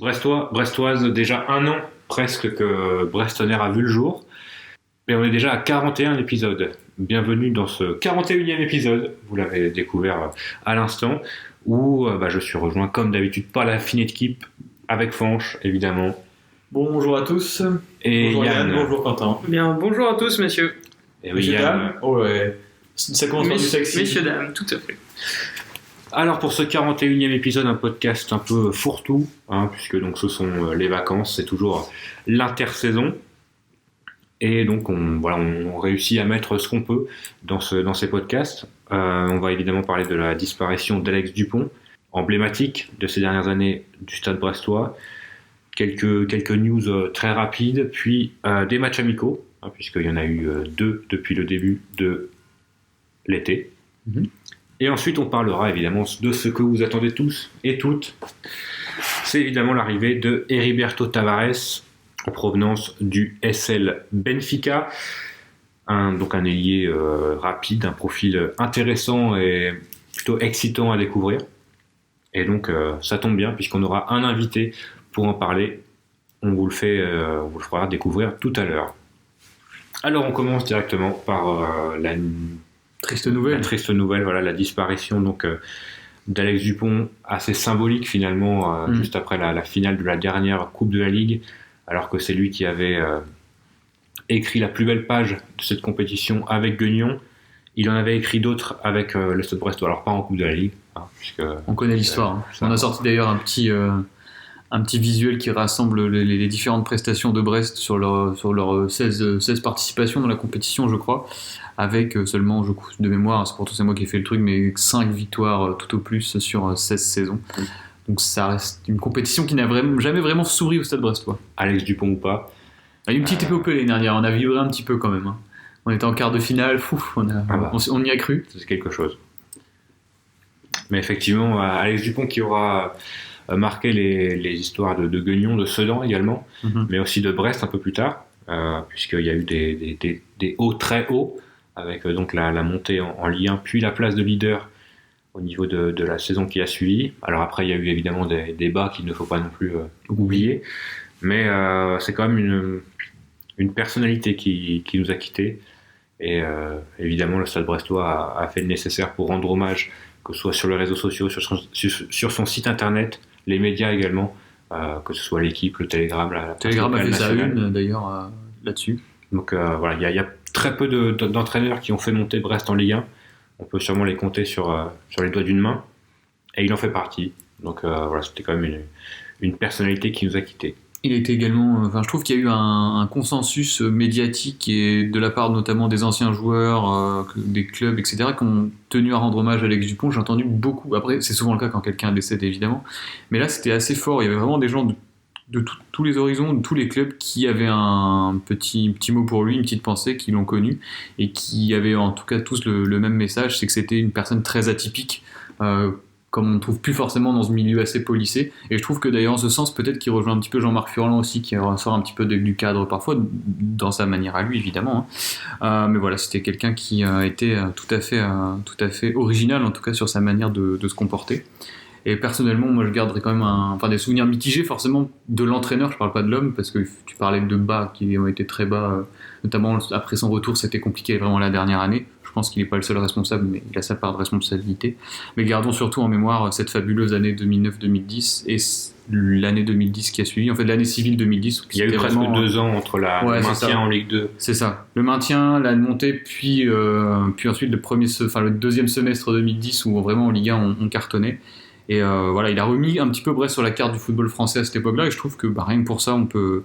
Brestoise, déjà un an presque que Brest Tonnerre a vu le jour. Et on est déjà à 41 épisodes. Bienvenue dans ce 41e épisode, vous l'avez découvert à l'instant, où je suis rejoint comme d'habitude par la fine équipe, avec Fanche évidemment. Bonjour à tous. Et bonjour Yann. Bonjour Quentin. Bien, bonjour à tous messieurs. Et oui, Yann. Oh ouais. Ça commence par du sexy. Messieurs, dames, tout à fait. Alors pour ce 41e épisode, un podcast un peu fourre-tout, puisque donc ce sont les vacances, c'est toujours l'intersaison. Et donc on réussit à mettre ce qu'on peut dans ces podcasts. On va évidemment parler de la disparition d'Alex Dupont, emblématique de ces dernières années du Stade brestois. Quelques news très rapides, puis des matchs amicaux, puisqu'il y en a eu 2 depuis le début de l'été. Mm-hmm. Et ensuite on parlera évidemment de ce que vous attendez tous et toutes. C'est évidemment l'arrivée de Heriberto Tavares, en provenance du SL Benfica, donc un ailier rapide, un profil intéressant et plutôt excitant à découvrir. Et donc ça tombe bien puisqu'on aura un invité pour en parler. On vous le fera découvrir tout à l'heure. Alors on commence directement par la triste nouvelle, voilà, la disparition donc d'Alex Dupont, assez symbolique finalement, juste après la finale de la dernière Coupe de la Ligue. Alors que c'est lui qui avait écrit la plus belle page de cette compétition avec Guignon. Il en avait écrit d'autres avec le Stade Brestois, alors pas en Coupe de la Ligue. Puisque, on connaît l'histoire. On a sorti d'ailleurs un petit visuel qui rassemble les différentes prestations de Brest sur leur 16 participations dans la compétition, je crois, avec seulement, de mémoire, c'est moi qui ai fait le truc, mais 5 victoires tout au plus sur 16 saisons. Donc ça reste une compétition qui n'a jamais vraiment souri au Stade brestois. Alex Dupont ou pas. Il y a une petite épopée l'année dernière, on a vibré un petit peu quand même. On était en quart de finale, on y a cru. C'est quelque chose. Mais effectivement, Alex Dupont qui aura marqué les histoires de Guignon, de Sedan également, mais aussi de Brest un peu plus tard, puisqu'il y a eu des hauts très hauts, avec donc la montée en Ligue 1, puis la place de leader au niveau de la saison qui a suivi. Alors après, il y a eu évidemment des bas qu'il ne faut pas non plus oublier, mais c'est quand même une personnalité qui nous a quittés, et évidemment le Stade brestois a fait le nécessaire pour rendre hommage, que ce soit sur les réseaux sociaux, sur son site internet, les médias également, que ce soit l'équipe, le Télégramme, la Télégramme a fait sa une d'ailleurs là-dessus. Donc voilà, il y a très peu d'entraîneurs qui ont fait monter Brest en Ligue 1. On peut sûrement les compter sur les doigts d'une main, et il en fait partie. Donc voilà, c'était quand même une personnalité qui nous a quittés. Il a été également, je trouve qu'il y a eu un consensus médiatique et de la part notamment des anciens joueurs, des clubs, etc., qui ont tenu à rendre hommage à Alex Dupont. J'ai entendu beaucoup. Après, c'est souvent le cas quand quelqu'un décède, évidemment, mais là c'était assez fort. Il y avait vraiment des gens de tous les horizons, de tous les clubs qui avaient un petit mot pour lui, une petite pensée, qui l'ont connu et qui avaient en tout cas tous le même message, c'est que c'était une personne très atypique, comme on ne trouve plus forcément dans ce milieu assez policé. Et je trouve que d'ailleurs en ce sens, peut-être qu'il rejoint un petit peu Jean-Marc Furlan aussi, qui ressort un petit peu du cadre parfois, dans sa manière à lui évidemment. Mais voilà, c'était quelqu'un qui a été tout à fait original, en tout cas sur sa manière de se comporter. Et personnellement, moi je garderais quand même des souvenirs mitigés forcément de l'entraîneur, je parle pas de l'homme, parce que tu parlais de bas qui ont été très bas, notamment après son retour, c'était compliqué vraiment la dernière année. Je pense qu'il n'est pas le seul responsable, mais il a sa part de responsabilité. Mais gardons surtout en mémoire cette fabuleuse année 2009-2010 et l'année 2010 qui a suivi, en fait l'année civile 2010. Il y a eu presque 2 ans entre le maintien en Ligue 2. C'est ça, le maintien, la montée, puis ensuite le deuxième semestre 2010 où vraiment en Ligue 1 on cartonnait. Et voilà, il a remis un petit peu Brest sur la carte du football français à cette époque-là, et je trouve que rien que pour ça, on peut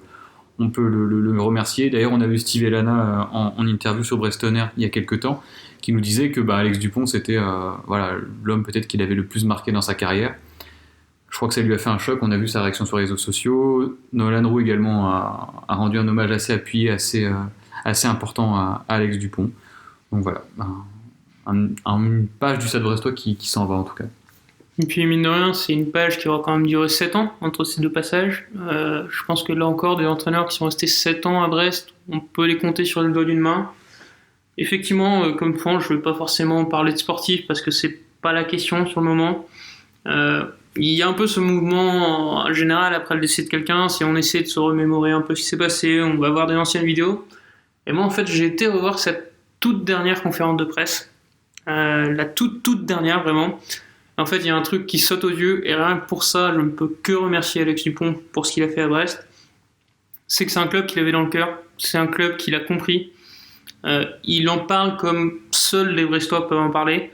le remercier. D'ailleurs, on a vu Steve Elana en interview sur Brest Tonnerre il y a quelques temps, qui nous disait que Alex Dupont, c'était l'homme peut-être qu'il avait le plus marqué dans sa carrière. Je crois que ça lui a fait un choc, on a vu sa réaction sur les réseaux sociaux. Nolan Roux également a rendu un hommage assez appuyé, assez important à Alex Dupont. Donc voilà, une page du Stade brestois qui s'en va en tout cas. Et puis mine de rien, c'est une page qui aura quand même duré 7 ans entre ces deux passages. Je pense que là encore, des entraîneurs qui sont restés 7 ans à Brest, on peut les compter sur le doigt d'une main. Effectivement, comme Franck, je ne veux pas forcément parler de sportif parce que c'est pas la question sur le moment. il y a un peu ce mouvement en général après le décès de quelqu'un, si on essaie de se remémorer un peu ce qui s'est passé, on va voir des anciennes vidéos. Et moi, en fait, j'ai été revoir cette toute dernière conférence de presse, la toute dernière, vraiment. En fait, il y a un truc qui saute aux yeux, et rien que pour ça, je ne peux que remercier Alex Dupont pour ce qu'il a fait à Brest. C'est que c'est un club qu'il avait dans le cœur, c'est un club qu'il a compris. Il en parle comme seuls les Brestois peuvent en parler.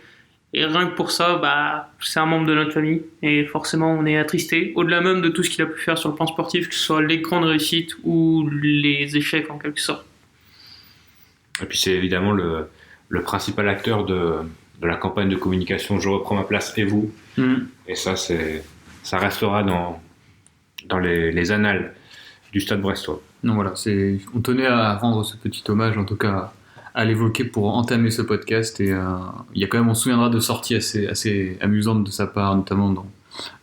Et rien que pour ça, c'est un membre de notre famille. Et forcément, on est attristé. Au-delà même de tout ce qu'il a pu faire sur le plan sportif, que ce soit les grandes réussites ou les échecs en quelque sorte. Et puis c'est évidemment le principal acteur de la campagne de communication Je reprends ma place et vous. Et ça restera dans les annales du Stade brestois. Non, voilà, on tenait à rendre ce petit hommage, en tout cas à l'évoquer pour entamer ce podcast. Et il y a quand même, on se souviendra de sorties assez amusantes de sa part, notamment dans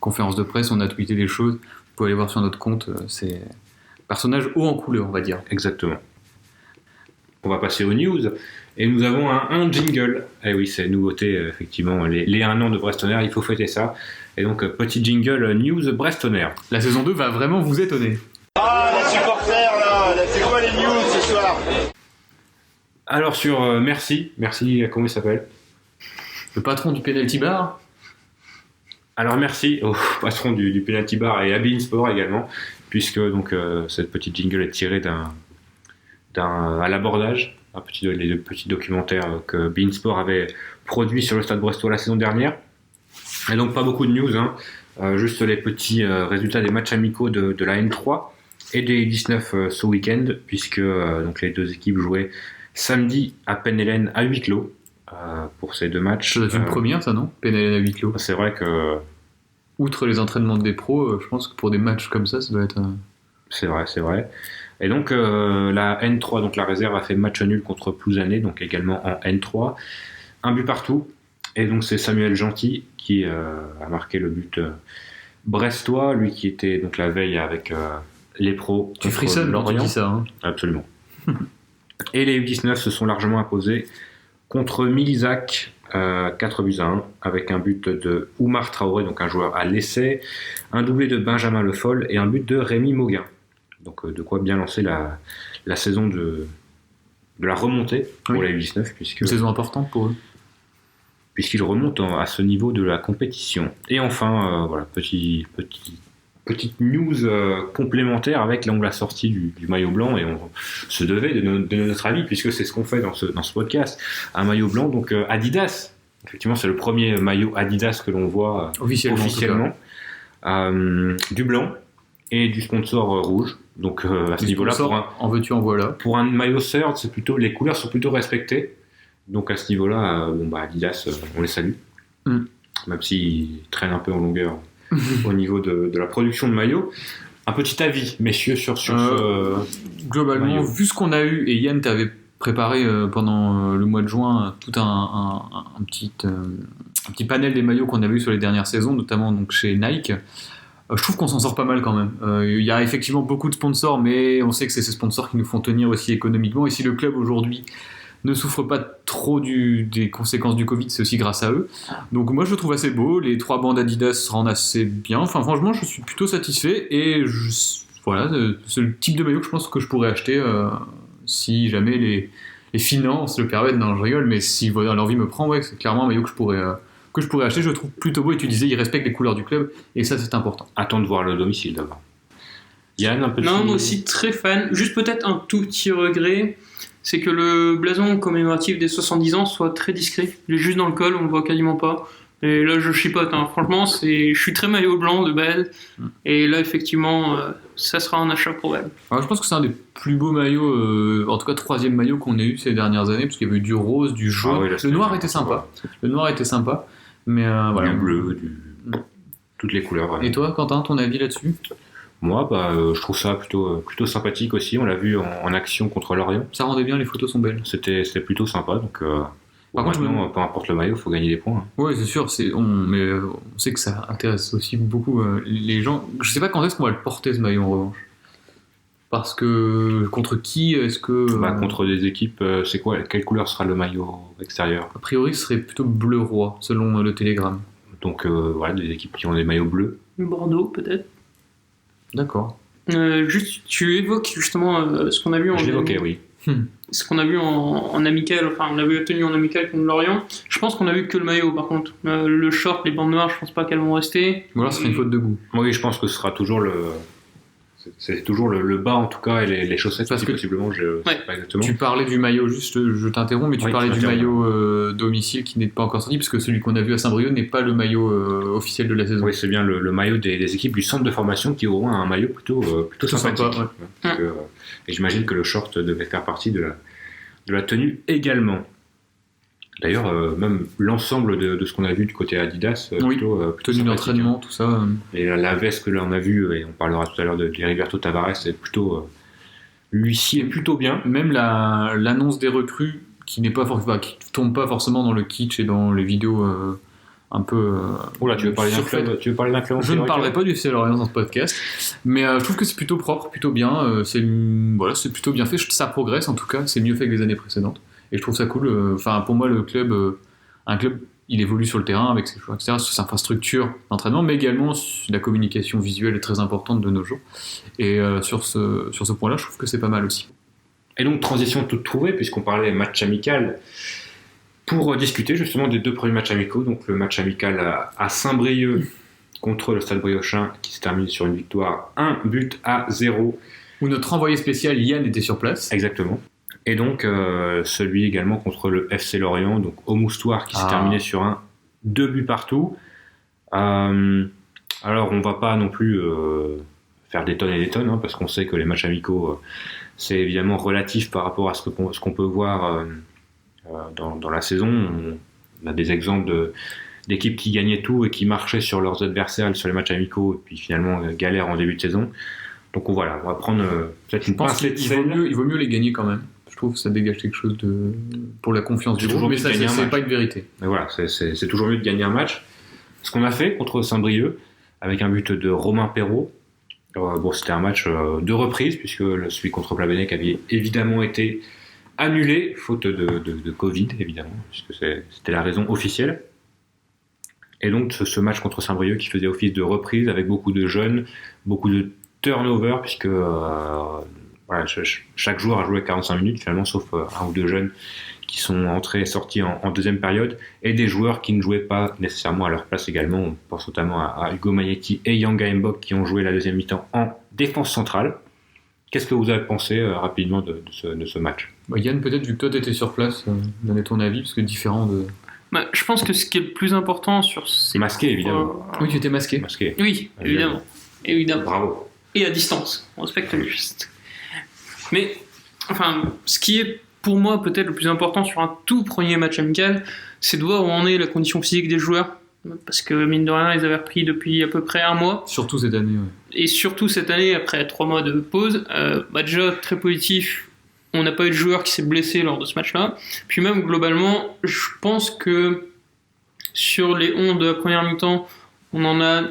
conférence de presse. On a tweeté des choses. Vous pouvez aller voir sur notre compte. C'est un personnage haut en couleur, on va dire. Exactement. On va passer aux news. Et nous avons un jingle. Eh oui, c'est une nouveauté, effectivement. Les 1 an de Brestonnaire, il faut fêter ça. Et donc, petit jingle news Brestonnaire. La saison 2 va vraiment vous étonner. Ah, les supporters, là, c'est quoi les news ce soir? Alors sur Merci, comment il s'appelle? Le patron du penalty bar. Alors merci au patron du penalty bar et à Beansport également, puisque donc cette petite jingle est tirée à l'abordage, les petits documentaires que Beansport avait produit sur le Stade brestois la saison dernière. Et donc pas beaucoup de news, juste les petits résultats des matchs amicaux de la N3 et des 19 ce week-end, puisque donc les deux équipes jouaient samedi à Pen-Hélène à huis clos pour ces deux matchs. Ça doit être une première, ça, non? Pen-Hélène à huis clos. C'est vrai que... Outre les entraînements des pros, je pense que pour des matchs comme ça doit être... C'est vrai. Et donc la N3, donc la réserve, a fait match nul contre Plouzané, donc également en N3. Un but partout. Et donc c'est Samuel Gentil qui a marqué le but brestois, lui qui était donc la veille avec les pros. Tu frissonnes quand tu dis ça. Hein. Absolument. Et les U19 se sont largement imposés contre Milizac, 4-1, avec un but de Oumar Traoré, donc un joueur à l'essai, un doublé de Benjamin Le Foll et un but de Rémi Mauguin. Donc de quoi bien lancer la saison de la remontée pour les U19. Une saison importante pour eux. Puisqu'ils remontent à ce niveau de la compétition. Et enfin, voilà, petite news complémentaire avec la sortie du maillot blanc, et on se devait de notre avis, puisque c'est ce qu'on fait dans ce podcast, un maillot blanc, donc Adidas. Effectivement, c'est le premier maillot Adidas que l'on voit officiellement. Du blanc et du sponsor rouge. Donc à ce niveau-là, en veux-tu en voilà. Pour un maillot third, les couleurs sont plutôt respectées. Donc à ce niveau-là, Adidas, on les salue. Même s'ils traînent un peu en longueur au niveau de la production de maillots. Un petit avis, messieurs, sur ce globalement, maillot. Vu ce qu'on a eu, et Yann t'avait préparé pendant le mois de juin tout un petit panel des maillots qu'on avait eu sur les dernières saisons, notamment donc chez Nike. Je trouve qu'on s'en sort pas mal quand même. Il y a effectivement beaucoup de sponsors, mais on sait que c'est ces sponsors qui nous font tenir aussi économiquement. Et si le club aujourd'hui ne souffre pas trop des conséquences du Covid, c'est aussi grâce à eux. Donc moi je le trouve assez beau, les 3 bandes Adidas rendent assez bien, enfin franchement je suis plutôt satisfait, et voilà, c'est le type de maillot que je pense que je pourrais acheter si jamais les finances le permettent. Non, je rigole, mais si l'envie me prend, ouais, c'est clairement un maillot que je pourrais acheter. Je le trouve plutôt beau, et tu disais il respecte les couleurs du club, et ça c'est important. Attends de voir le domicile d'abord. Yann, un peu. Non, moi aussi très fan, juste peut-être un tout petit regret, c'est que le blason commémoratif des 70 ans soit très discret. Il est juste dans le col, on le voit quasiment pas. Et là, je chipote. Franchement, je suis très maillot blanc de base. Et là, effectivement, ça sera un achat probable. Alors, je pense que c'est un des plus beaux maillots, en tout cas 3e maillot qu'on ait eu ces dernières années, parce qu'il y avait eu du rose, du jaune. Ah oui, là, le noir était sympa. Mais voilà. Du bleu, toutes les couleurs. Vraiment. Et toi, Quentin, ton avis là-dessus? Moi, je trouve ça plutôt sympathique aussi. On l'a vu en action contre Lorient. Ça rendait bien, les photos sont belles. C'était plutôt sympa. Donc, par contre, maintenant, peu importe le maillot, il faut gagner des points. Oui, c'est sûr. Mais on sait que ça intéresse aussi beaucoup les gens. Je sais pas quand est-ce qu'on va le porter, ce maillot, en revanche. Parce que contre qui est-ce que... Contre des équipes, c'est quoi? Quelle couleur sera le maillot extérieur? A priori, ce serait plutôt bleu roi, selon le Télégramme. Donc voilà, des équipes qui ont des maillots bleus. Bordeaux, peut-être. D'accord. Juste, tu évoques justement ce qu'on a vu Je l'évoquais, oui. Ce qu'on a vu en amical, enfin on l'avait obtenu en amical contre Lorient. Je pense qu'on a vu que le maillot par contre. Le short, les bandes noires, je pense pas qu'elles vont rester. Ou alors ce serait une faute de goût. Oui, je pense que ce sera toujours c'est toujours le bas en tout cas, et les chaussettes Parce aussi, que possiblement, je sais pas exactement. Tu parlais du maillot, juste je t'interromps, mais tu Oui, parlais tu du m'interromps. maillot domicile qui n'est pas encore sorti, parce que celui qu'on a vu à Saint-Brieuc n'est pas le maillot officiel de la saison. Oui, c'est bien le maillot des équipes du centre de formation qui auront un maillot plutôt sympathique. Sympa, ouais. Donc, et j'imagine que le short devait faire partie de la tenue également. D'ailleurs, même l'ensemble de ce qu'on a vu du côté Adidas, Oui, plutôt Tenue sympathique, d'entraînement, tout ça. Et la veste que là on a vue, et on parlera tout à l'heure de Heriberto Tavares, c'est plutôt lui-ci est plutôt bien. Même l'annonce des recrues qui tombe pas forcément dans le kitsch et dans les vidéos un peu. Oula, tu veux parler d'un surfaites. club, tu veux parler d'un club en Je ne priorité parlerai pas du FC Lorient dans ce podcast, mais je trouve que c'est plutôt propre, plutôt bien. C'est plutôt bien fait. Ça progresse en tout cas. C'est mieux fait que les années précédentes, et je trouve ça cool. Enfin, pour moi, le club, un club, il évolue sur le terrain avec ses choix, etc. Sur ses infrastructures d'entraînement, mais également la communication visuelle est très importante de nos jours. Et sur ce point-là, je trouve que c'est pas mal aussi. Et donc, transition toute trouvée, puisqu'on parlait match amical, pour discuter justement des 2 premiers matchs amicaux. Donc, le match amical à Saint-Brieuc contre le Stade Briochin, qui se termine sur une victoire 1-0. Où notre envoyé spécial Yann était sur place. Exactement. Et donc, celui également contre le FC Lorient, donc au Moustoir, qui s'est terminé sur 2 buts partout. Alors, on va pas non plus faire des tonnes et des tonnes, hein, parce qu'on sait que les matchs amicaux, c'est évidemment relatif par rapport à ce qu'on peut voir dans la saison. On a des exemples d'équipes qui gagnaient tout et qui marchaient sur leurs adversaires sur les matchs amicaux, et puis finalement galèrent en début de saison. Donc on va prendre peut-être une pincée de sel. Il vaut mieux les gagner quand même. Je trouve que ça dégage quelque chose pour la confiance du groupe, mais ça, c'est pas une vérité. Mais voilà, c'est toujours mieux de gagner un match. Ce qu'on a fait contre Saint-Brieuc, avec un but de Romain Perrault, c'était un match de reprise, puisque celui contre Plabennec avait évidemment été annulé, faute de Covid, évidemment, puisque c'était la raison officielle. Et donc ce match contre Saint-Brieuc qui faisait office de reprise, avec beaucoup de jeunes, beaucoup de turnover, puisque chaque joueur a joué 45 minutes finalement, sauf un ou deux jeunes qui sont entrés et sortis en deuxième période, et des joueurs qui ne jouaient pas nécessairement à leur place également. On pense notamment à Hugo Magnetti et Yanga Mbok qui ont joué la deuxième mi-temps en défense centrale. Qu'est-ce que vous avez pensé rapidement de ce match ? Yann, peut-être, vu que toi tu étais sur place, donner ton avis, parce que différent de... Je pense que ce qui est le plus important sur ces... Masqué, évidemment. Oui, tu étais masqué. Masqué. Oui, évidemment. Bravo. Et à distance, on respecte le geste. Mais, ce qui est pour moi peut-être le plus important sur un tout premier match amical, c'est de voir où en est la condition physique des joueurs. Parce que, mine de rien, ils avaient repris depuis à peu près un mois. Surtout cette année, ouais. Et surtout cette année, après 3 mois de pause, déjà très positif, on n'a pas eu de joueur qui s'est blessé lors de ce match-là. Puis même, globalement, je pense que sur les 11 de la première mi-temps, on en a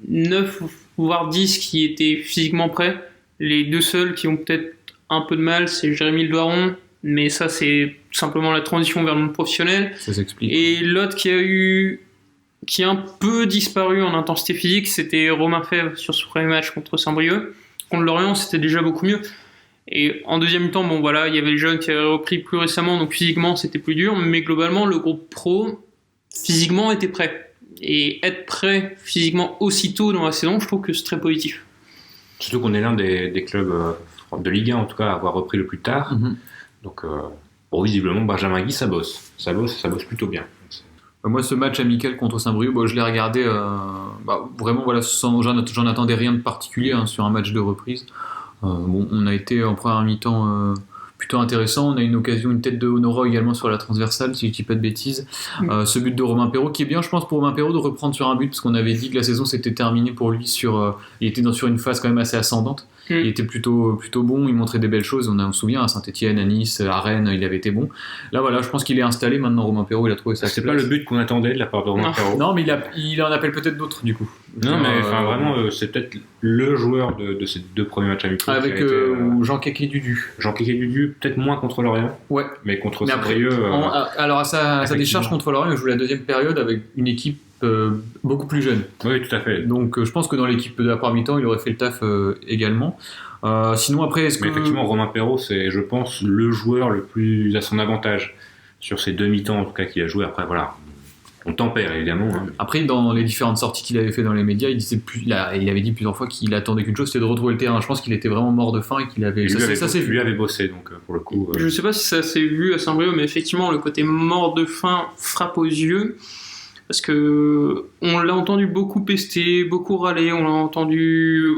9 voire 10 qui étaient physiquement prêts. Les 2 seuls qui ont peut-être un peu de mal, c'est Jérémy Ledoiron, mais ça c'est simplement la transition vers le monde professionnel. Ça s'explique. Et l'autre qui a un peu disparu en intensité physique, c'était Romain Fèvre sur ce premier match contre Saint-Brieuc. Contre Lorient, c'était déjà beaucoup mieux. Et en deuxième temps, il y avait les jeunes qui avaient repris plus récemment, donc physiquement c'était plus dur, mais globalement le groupe pro physiquement était prêt. Et être prêt physiquement aussitôt dans la saison, je trouve que c'est très positif. Surtout qu'on est l'un des clubs de Ligue 1 en tout cas à avoir repris le plus tard. Mm-hmm. Donc visiblement Benjamin Guy ça bosse plutôt bien. Moi, ce match amical contre Saint-Brieuc, je l'ai regardé vraiment, j'en attendais rien de particulier sur un match de reprise. On a été en première mi-temps plutôt intéressant. On a une tête de Honora également sur la transversale, si je dis pas de bêtises. Ce but de Romain Perrault, qui est bien, je pense, pour Romain Perrault de reprendre sur un but, parce qu'on avait dit que la saison s'était terminée pour lui il était sur une phase quand même assez ascendante. Il était plutôt bon, il montrait des belles choses. On se souvient à Saint-Etienne, à Nice, à Rennes, il avait été bon. Là, voilà, je pense qu'il est installé maintenant. Romain Perrault, il a trouvé ça. C'est pas le but qu'on attendait de la part de Romain Perrault. Non, mais il en appelle peut-être d'autres du coup. Non, mais vraiment, c'est peut-être le joueur de ces 2 premiers matchs amicaux. Avec Jean Kéké-Dudu. Jean Kéké-Dudu, peut-être moins contre Lorient. Ouais. Mais contre Saint-Brieuc. Alors à sa décharge contre Lorient, il joue la deuxième période avec une équipe beaucoup plus jeune. Oui, tout à fait. Donc je pense que dans l'équipe de la première mi-temps, il aurait fait le taf également. Sinon après, Mais effectivement, Romain Perrault, c'est, je pense, le joueur le plus à son avantage sur ces 2 mi-temps, en tout cas, qu'il a joué. Après, voilà, on tempère, évidemment. Hein. Après, dans les différentes sorties qu'il avait fait dans les médias, il avait dit plusieurs fois qu'il attendait qu'une chose, c'était de retrouver le terrain. Je pense qu'il était vraiment mort de faim et qu'il avait... Ça s'est vu. Lui avait bossé, donc pour le coup... Je sais pas si ça s'est vu à Saint-Brieuc, mais effectivement, le côté mort de faim frappe aux yeux. Parce que on l'a entendu beaucoup pester, beaucoup râler, on l'a entendu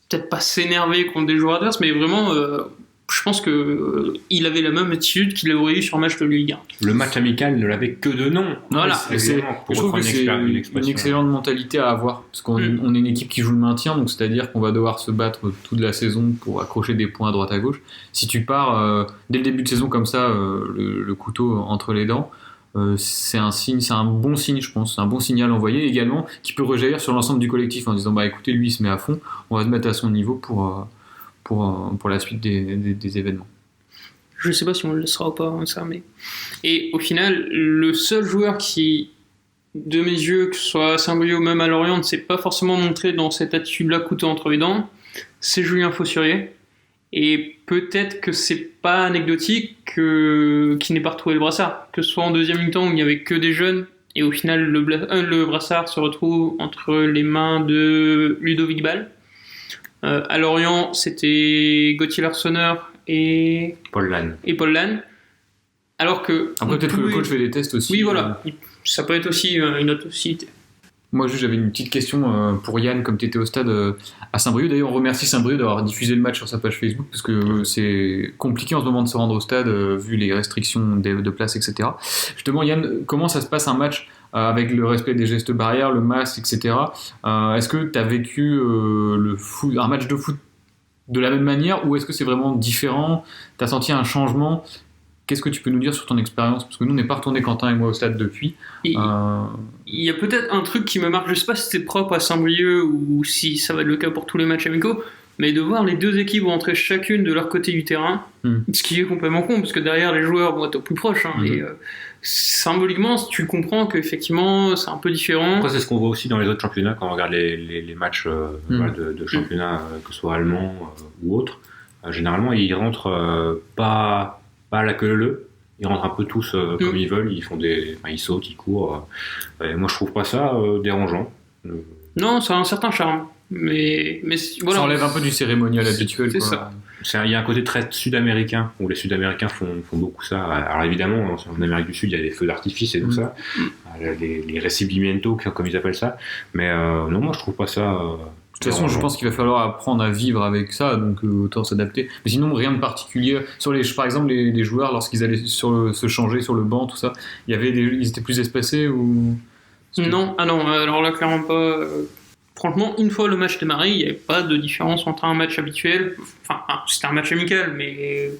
peut-être pas s'énerver contre des joueurs adverses, mais vraiment, je pense que il avait la même attitude qu'il aurait eu sur un match de Ligue 1. Le match amical ne l'avait que de nom. Voilà. Je trouve que c'est une excellente mentalité à avoir, parce qu'on on est une équipe qui joue le maintien, donc c'est-à-dire qu'on va devoir se battre toute la saison pour accrocher des points à droite à gauche. Si tu pars dès le début de saison comme ça, le couteau entre les dents, c'est un signe, c'est un bon signe, je pense, c'est un bon signal envoyé également qui peut rejaillir sur l'ensemble du collectif en disant bah écoutez, lui il se met à fond, on va se mettre à son niveau pour la suite des événements. Je sais pas si on le laissera ou pas, hein, ça, mais... Et au final, le seul joueur qui, de mes yeux, que ce soit à Saint-Brieuc ou même à Lorient, ne s'est pas forcément montré dans cette attitude-là, couteau entre les dents, c'est Julien Faussurier. Et peut-être que c'est pas anecdotique qu'il n'ait pas retrouvé le brassard. Que ce soit en deuxième mi-temps où il n'y avait que des jeunes, et au final le brassard se retrouve entre les mains de Ludovic Ball. À Lorient, c'était Gauthier Larsonneur et Paul Lannes. Alors que... Après peut-être que le coach fait des tests aussi. Oui, voilà. Ça peut être aussi une autre possibilité. Moi, juste, j'avais une petite question pour Yann, comme tu étais au stade à Saint-Brieuc. D'ailleurs, on remercie Saint-Brieuc d'avoir diffusé le match sur sa page Facebook, parce que c'est compliqué en ce moment de se rendre au stade, vu les restrictions de place, etc. Justement, Yann, comment ça se passe un match avec le respect des gestes barrières, le masque, etc. Est-ce que tu as vécu un match de foot de la même manière, ou est-ce que c'est vraiment différent? Tu as senti un changement? Qu'est-ce que tu peux nous dire sur ton expérience? Parce que nous, on n'est pas retourné, Quentin et moi, au stade depuis. Il y a peut-être un truc qui me marque, je sais pas si c'est propre à Saint-Brieuc ou si ça va être le cas pour tous les matchs amicaux, mais de voir les deux équipes rentrer chacune de leur côté du terrain, ce qui est complètement con, parce que derrière les joueurs vont être au plus proche. Hein, et symboliquement, tu comprends qu'effectivement, c'est un peu différent. Après, c'est ce qu'on voit aussi dans les autres championnats, quand on regarde les matchs de championnats, que ce soit allemands ou autres. Généralement, ils rentrent pas à la queue leu. Ils rentrent un peu tous comme ils veulent, ils sautent, ils courent. Et moi, je trouve pas ça dérangeant. Non, ça a un certain charme. Mais voilà. Ça enlève un peu du cérémonial habituel. C'est ça. Il y a un côté très sud-américain, où les Sud-Américains font beaucoup ça. Alors évidemment, en Amérique du Sud, il y a des feux d'artifice et tout ça, les recibimientos, comme ils appellent ça. Mais non, moi, je trouve pas ça... De toute façon, je pense qu'il va falloir apprendre à vivre avec ça, donc autant s'adapter. Mais sinon, rien de particulier. Par exemple, les joueurs, lorsqu'ils allaient se changer sur le banc, tout ça, ils étaient plus espacés ou... Non, alors là, clairement pas. Franchement, une fois le match démarré, il n'y avait pas de différence entre un match habituel. Enfin, c'était un match amical, mais...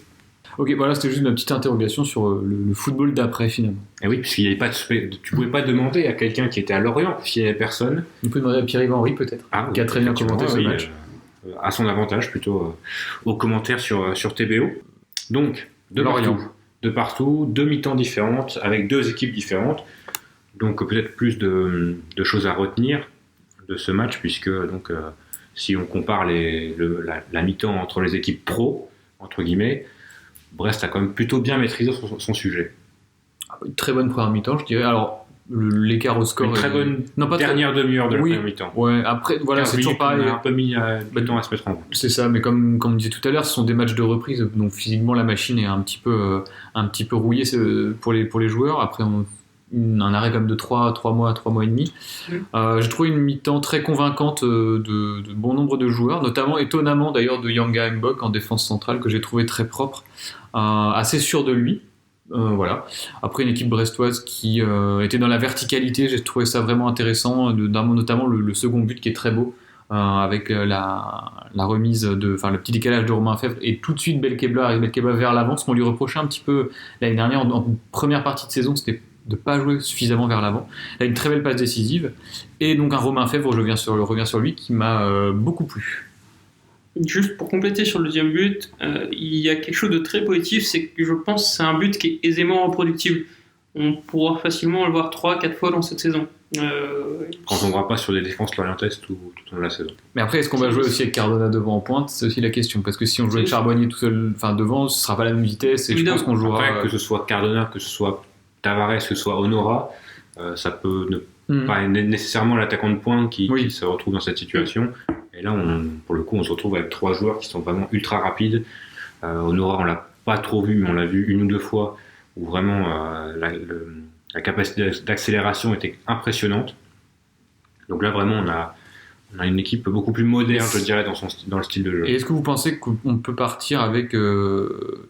Ok, voilà, c'était juste ma petite interrogation sur le football d'après, finalement. Et oui, puisqu'il n'y avait pas tu pouvais pas demander à quelqu'un qui était à Lorient, puisqu'il n'y avait personne. On peut demander à Pierre-Yves Henry, peut-être, qui a très bien commenté ce match. À son avantage, plutôt aux commentaires sur TBO. Donc, de partout, 2 mi-temps différentes, avec 2 équipes différentes. Donc, peut-être plus de choses à retenir de ce match, puisque donc, si on compare la mi-temps entre les équipes pro, entre guillemets, Brest a quand même plutôt bien maîtrisé son sujet. Une très bonne première mi-temps, je dirais. Alors, l'écart au score... Une très bonne dernière demi-heure de la première mi-temps. Ouais, après, voilà, c'est toujours pareil. On a un peu mis de temps à se mettre en route. C'est ça, mais comme on disait tout à l'heure, ce sont des matchs de reprise, donc physiquement, la machine est un petit peu rouillée pour les joueurs. Après, un arrêt comme de 3 mois et demi. J'ai trouvé une mi-temps très convaincante de bon nombre de joueurs, notamment étonnamment d'ailleurs de Yanga Mbok en défense centrale, que j'ai trouvé très propre, assez sûr de lui. Voilà. Après, une équipe brestoise qui était dans la verticalité, j'ai trouvé ça vraiment intéressant, notamment le second but qui est très beau, avec la remise le petit décalage de Romain Fèvre, et tout de suite Belkebla vers l'avant. Ce qu'on lui reprochait un petit peu l'année dernière en première partie de saison, c'était de ne pas jouer suffisamment vers l'avant. Là, une très belle passe décisive, et donc un Romain Fèvre, je reviens sur lui, qui m'a beaucoup plu. Juste pour compléter sur le deuxième but, il y a quelque chose de très positif, c'est que je pense que c'est un but qui est aisément reproductible. on pourra facilement le voir 3-4 fois dans cette saison. Quand on ne va pas sur des défenses lorientaises tout au long de la saison. Mais après, est-ce qu'on va jouer aussi avec Cardona devant en pointe? C'est aussi la question. Parce que si on joue avec Charbonnier tout seul devant, ce ne sera pas la même vitesse. Et je pense qu'on jouera. Après, que ce soit Cardona, que ce soit Tavares, que ce soit Honora, ça peut ne pas être nécessairement l'attaquant de pointe qui se retrouve dans cette situation. Et là, pour le coup, on se retrouve avec 3 joueurs qui sont vraiment ultra rapides. Honora, on l'a pas trop vu, mais on l'a vu 1 ou 2 fois, où vraiment la capacité d'accélération était impressionnante. Donc là, vraiment, on a une équipe beaucoup plus moderne, je dirais, dans le style de jeu. Et est-ce que vous pensez qu'on peut partir avec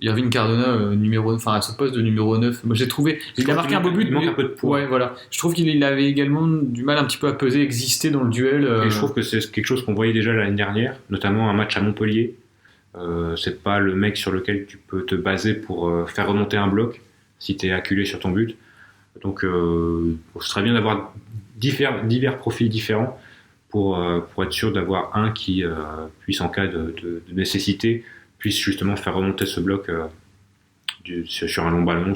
Irving Cardona à ce poste de numéro 9? Moi, j'ai trouvé, il a marqué un beau but, il manque un peu de poids. Ouais, voilà. Je trouve qu'il avait également du mal un petit peu à peser, exister dans le duel. Et je trouve que c'est quelque chose qu'on voyait déjà l'année dernière, notamment un match à Montpellier. C'est pas le mec sur lequel tu peux te baser pour faire remonter un bloc si t'es acculé sur ton but. Donc, ce serait bien d'avoir divers profils différents pour être sûr d'avoir un qui puisse, en cas de nécessité, puisse justement faire remonter ce bloc sur un long ballon,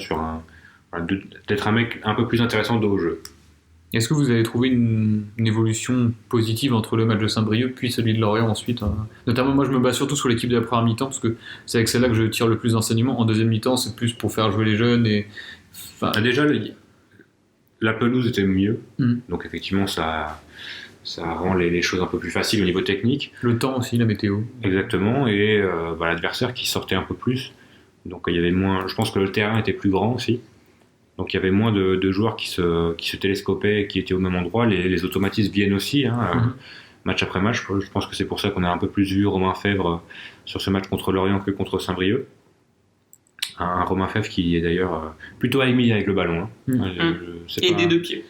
d'être un mec un peu plus intéressant de haut jeu. Est-ce que vous avez trouvé une évolution positive entre le match de Saint-Brieuc puis celui de Lorient ensuite? Notamment, moi je me base surtout sur l'équipe de la première mi-temps parce que c'est avec celle-là que je tire le plus d'enseignements. En deuxième mi-temps, c'est plus pour faire jouer les jeunes. Déjà, la pelouse était mieux, donc effectivement ça rend les choses un peu plus faciles au niveau technique. Le temps aussi, la météo. Exactement, et l'adversaire qui sortait un peu plus, donc il y avait moins. Je pense que le terrain était plus grand aussi. Donc il y avait moins de joueurs qui se télescopaient et qui étaient au même endroit. Les automatismes viennent aussi, match après match. Je pense que c'est pour ça qu'on a un peu plus vu Romain Fèvre sur ce match contre Lorient que contre Saint-Brieuc. Un Romain Fèvre qui est d'ailleurs plutôt aimé avec le ballon. Et des 2 pieds.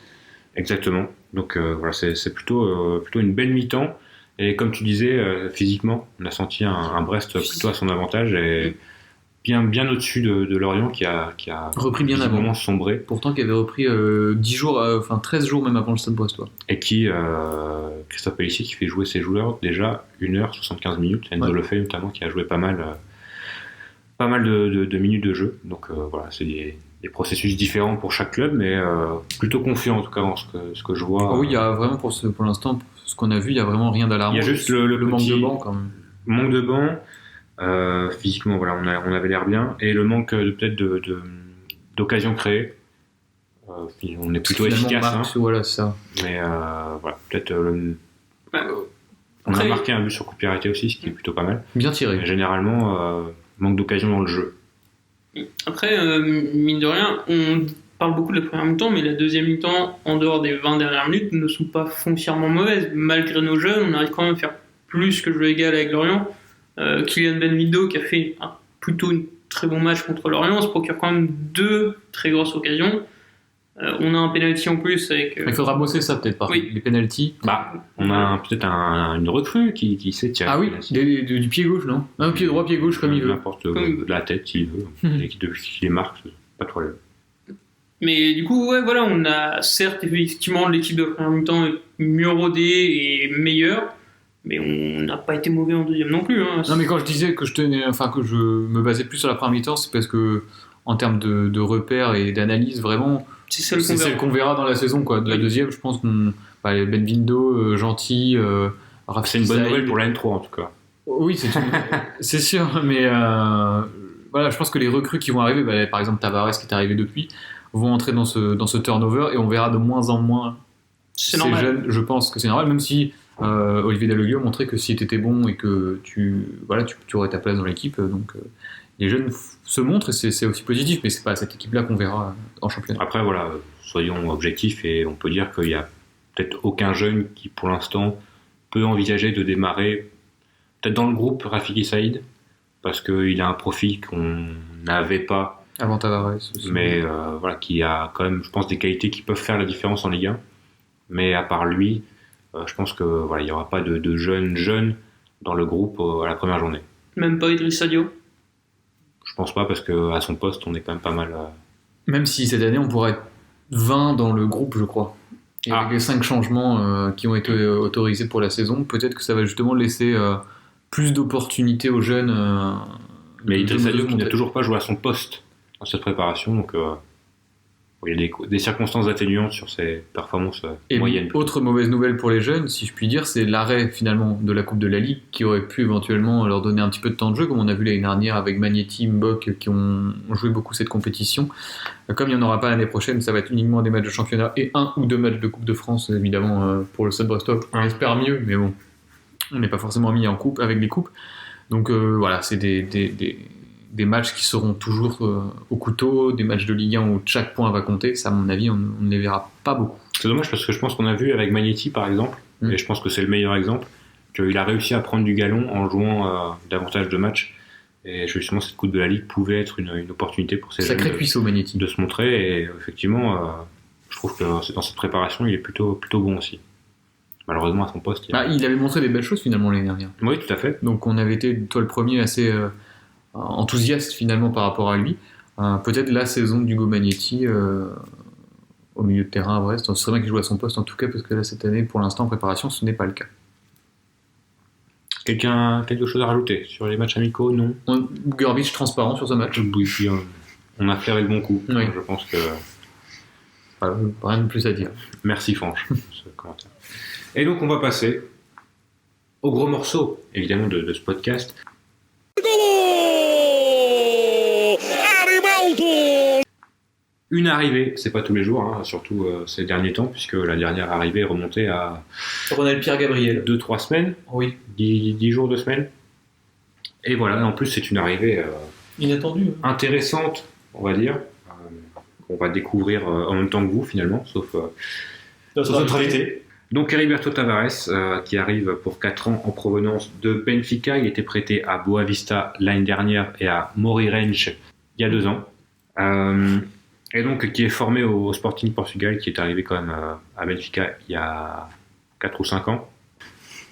Exactement. Donc voilà, c'est plutôt une belle mi-temps. Et comme tu disais, physiquement, on a senti un Brest plutôt à son avantage. Et bien au-dessus de Lorient qui a repris bien avant, sombré. Pourtant qui avait repris 10 jours, 13 jours même avant le Stade Brestois. Et qui, Christophe Pellissier qui fait jouer ses joueurs déjà 1h75 minutes. Enzo Lefebvre notamment qui a joué pas mal de minutes de jeu. Donc voilà, c'est des processus différents pour chaque club, mais plutôt confiant en tout cas dans ce que je vois. Oui, il y a vraiment pour l'instant, ce qu'on a vu, il n'y a vraiment rien d'alarmant. Il y a juste le manque de banc quand même. Manque de banc. Physiquement, voilà, on avait l'air bien, et le manque peut-être d'occasions créées. On est plutôt efficace. Voilà, ça. Mais voilà, peut-être on a marqué un but sur coup de pied arrêté aussi, ce qui est plutôt pas mal. Bien tiré. Mais généralement, manque d'occasion dans le jeu. Après, mine de rien, on parle beaucoup de la première mi-temps, mais la deuxième mi-temps, en dehors des 20 dernières minutes, ne sont pas foncièrement mauvaises. Malgré nos jeunes, on arrive quand même à faire plus que jeu égal avec Lorient. Kylian Benvido, qui a fait plutôt un très bon match contre Lorient, se procure quand même 2 très grosses occasions. On a un penalty en plus avec. Il faudra bosser ça peut-être les penalties. On a peut-être une recrue qui sait tirer. Ah oui, du pied gauche, non? Un pied droit, pied gauche, comme il veut. N'importe de la tête s'il veut. Et qui les marque, pas de problème. Mais du coup, voilà, on a certes effectivement l'équipe de première mi-temps est mieux rodée et meilleure. Mais on n'a pas été mauvais en deuxième non plus. Non, mais quand je disais que je me basais plus sur la première mi-temps, c'est parce que en termes de repères et d'analyse, vraiment, c'est celle qu'on verra dans la saison, quoi. De la deuxième, je pense qu'on Benvindo, Gentil, Raphaël. C'est une bonne nouvelle pour la N3 en tout cas. Oui, c'est sûr, mais voilà, je pense que les recrues qui vont arriver, par exemple Tavares qui est arrivé depuis, vont entrer dans ce turnover et on verra de moins en moins ces jeunes. Je pense que c'est normal, même si Olivier Dalloglio montrait que si tu étais bon et que tu aurais ta place dans l'équipe, donc les jeunes se montrent et c'est aussi positif, mais c'est pas cette équipe-là qu'on verra en championnat. Après voilà, soyons objectifs et on peut dire qu'il y a peut-être aucun jeune qui pour l'instant peut envisager de démarrer peut-être dans le groupe Rafiki Saïd parce qu'il a un profil qu'on n'avait pas avant Tavares aussi. Mais voilà, qui a quand même je pense des qualités qui peuvent faire la différence en Ligue 1, mais à part lui je pense que voilà, il n'y aura pas de jeunes dans le groupe à la première journée. Même pas Idrissa Diop? Je pense pas parce qu'à son poste on est quand même pas mal. Même si cette année on pourrait être 20 dans le groupe, je crois. Et avec les 5 changements qui ont été autorisés pour la saison, peut-être que ça va justement laisser plus d'opportunités aux jeunes. Mais Idrissa Diop qui n'a toujours pas joué à son poste dans cette préparation, donc il y a des circonstances atténuantes sur ses performances Et moyennes. autre mauvaise nouvelle pour les jeunes, si je puis dire, c'est l'arrêt finalement de la Coupe de la Ligue qui aurait pu éventuellement leur donner un petit peu de temps de jeu, comme on a vu l'année dernière avec Magnetti, Mbok qui ont joué beaucoup cette compétition. Comme il n'y en aura pas l'année prochaine, ça va être uniquement des matchs de championnat et 1 ou 2 matchs de Coupe de France, évidemment, pour le Stade Brestois. On espère mieux, mais bon, on n'est pas forcément mis en coupe avec les coupes. Donc voilà, c'est des matchs qui seront toujours au couteau, des matchs de Ligue 1 où chaque point va compter. Ça, à mon avis, on ne les verra pas beaucoup. C'est dommage parce que je pense qu'on a vu avec Magnetti par exemple, et je pense que c'est le meilleur exemple, qu'il a réussi à prendre du galon en jouant davantage de matchs. Et justement, cette Coupe de la Ligue pouvait être une opportunité pour ces Sacré jeunes cuisseau, Magnetti. de se montrer. Et effectivement, je trouve que dans cette préparation, il est plutôt bon aussi. Malheureusement, à son poste. Il avait montré des belles choses finalement l'année dernière. Oui, tout à fait. Donc on avait été, toi le premier, assez enthousiaste finalement par rapport à lui. Peut-être la saison d'Hugo Magnetti au milieu de terrain à Brest. Ce serait bien qu'il joue à son poste en tout cas, parce que là cette année, pour l'instant en préparation, ce n'est pas le cas. Quelque chose à rajouter sur les matchs amicaux? Non. Gurbic transparent sur ce match. Oui, puis, on a flairé le bon coup. Oui. Je pense que... Voilà, rien de plus à dire. Merci Fange, ce commentaire. Et donc on va passer au gros morceau, évidemment, de ce podcast. Une arrivée, c'est pas tous les jours, hein, surtout ces derniers temps, puisque la dernière arrivée remontait à Ronald Pierre Gabriel. 2-3 semaines, Oui. 10 jours, 2 semaines. Et voilà, en plus c'est une arrivée Inattendu. intéressante, on va dire, qu'on va découvrir en même temps que vous finalement, sauf notre invité. Donc Heriberto Tavares, qui arrive pour 4 ans en provenance de Benfica. Il était prêté à Boavista l'année dernière et à Moreirense il y a 2 ans. Et donc qui est formé au Sporting Portugal, qui est arrivé quand même à Benfica il y a 4 ou 5 ans.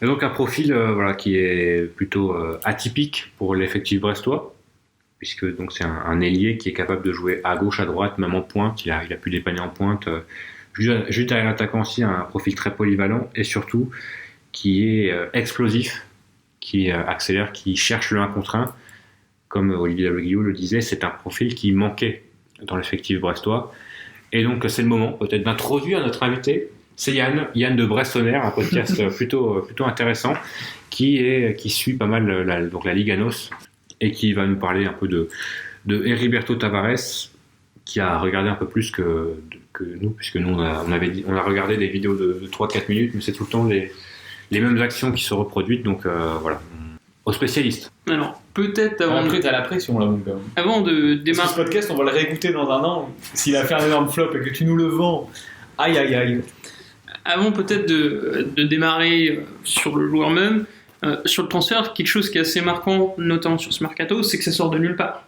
Et donc un profil qui est plutôt atypique pour l'effectif brestois, puisque donc c'est un ailier qui est capable de jouer à gauche, à droite, même en pointe. Il a pu dépanner en pointe. Juste derrière l'attaquant aussi, un profil très polyvalent et surtout qui est explosif, qui accélère, qui cherche le 1 contre 1. Comme Olivier Dalloglio le disait, c'est un profil qui manquait dans l'effectif brestois. Et donc c'est le moment peut-être d'introduire notre invité. C'est Yann de Brestonnaire, un podcast plutôt intéressant qui suit pas mal la Liga NOS et qui va nous parler un peu de Heriberto Tavares, qui a regardé un peu plus que nous, puisque nous on a regardé des vidéos de 3-4 minutes, mais c'est tout le temps les mêmes actions qui se reproduisent, donc voilà. Aux spécialistes. Alors, peut-être avant Après, t'as la pression là, mon gars. avant de Parce démarrer. que ce podcast, on va le réécouter dans un an. S'il a fait un énorme flop et que tu nous le vends, aïe aïe aïe. Avant peut-être de démarrer sur le joueur même, sur le transfert, quelque chose qui est assez marquant, notamment sur ce mercato, c'est que ça sort de nulle part.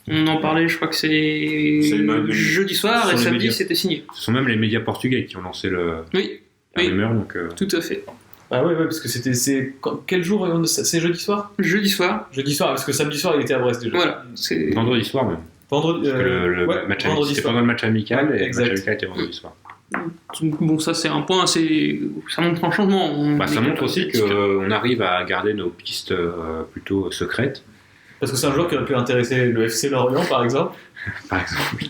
On en parlait, je crois que c'est jeudi soir, sur et les samedi médias. c'était signé. Ce sont même les médias portugais qui ont lancé la Oui, rumeur, donc tout à fait. Ah ouais, parce que quel jour c'est jeudi soir? Jeudi soir, Jeudi soir, parce que samedi soir il était à Brest déjà. voilà. C'est... vendredi soir même. Vendredi. Parce que le match amical, c'était pendant le match amical, et exact. le match amical était vendredi soir. Bon, ça c'est un point, ça montre un changement. Ça montre aussi qu'on arrive à garder nos pistes plutôt secrètes. Parce que c'est un joueur qui aurait pu intéresser le FC Lorient par exemple. Par exemple.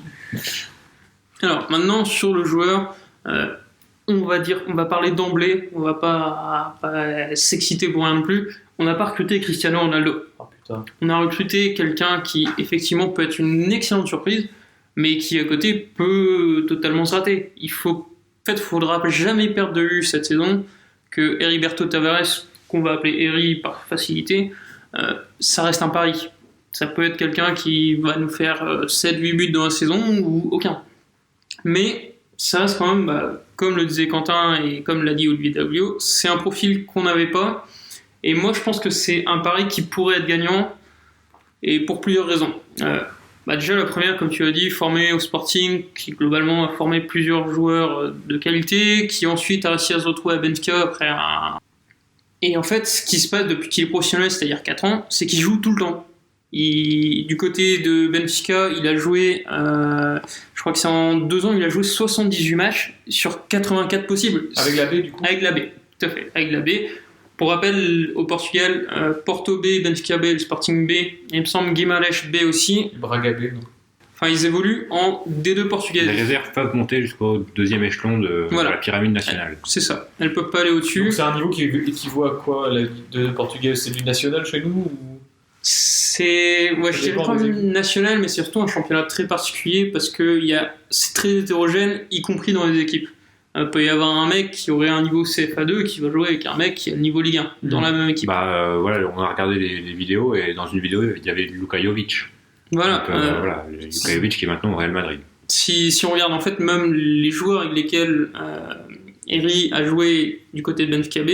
Alors maintenant sur le joueur, on va parler d'emblée, on va pas s'exciter pour rien non plus. On n'a pas recruté Cristiano Ronaldo. Oh putain. On a recruté quelqu'un qui effectivement peut être une excellente surprise, mais qui à côté peut totalement se rater. Faudra jamais perdre de vue cette saison que Heriberto Tavares, qu'on va appeler Eri par facilité, ça reste un pari. Ça peut être quelqu'un qui va nous faire 7-8 buts dans la saison ou aucun. Mais ça reste quand même, comme le disait Quentin et comme l'a dit Olivier Dalloglio, c'est un profil qu'on n'avait pas. Et moi je pense que c'est un pari qui pourrait être gagnant, et pour plusieurs raisons. Déjà la première, comme tu as dit, formé au Sporting, qui globalement a formé plusieurs joueurs de qualité, qui ensuite a réussi à se retrouver à Benfica après un... Et en fait, ce qui se passe depuis qu'il est professionnel, c'est-à-dire 4 ans, c'est qu'il joue tout le temps. Du côté de Benfica, il a joué, je crois que c'est en 2 ans, il a joué 78 matchs sur 84 possibles. Avec la B du coup. Avec la B, tout à fait, avec la B. Pour rappel, au Portugal, Porto B, Benfica B, le Sporting B, il me semble Guimarães B aussi. Braga B, non. Enfin, ils évoluent en D2 portugaise. Les réserves peuvent monter jusqu'au deuxième échelon de la pyramide nationale. C'est ça. Elles peuvent pas aller au-dessus. Donc c'est un niveau qui équivaut à quoi la Ligue de portugaise? C'est du national chez nous ou... C'est, ouais, je dirais dépend quand des même national, mais c'est surtout un championnat très particulier parce que c'est très hétérogène, y compris dans les équipes. Il peut y avoir un mec qui aurait un niveau CFA2 qui va jouer avec un mec qui a le niveau Ligue 1 dans la même équipe. Voilà, on a regardé des vidéos et dans une vidéo il y avait Luka Jovic. Voilà. Donc, voilà, Luka Jovic qui est maintenant au Real Madrid. Si on regarde en fait même les joueurs avec lesquels Eri a joué du côté de Benfica B,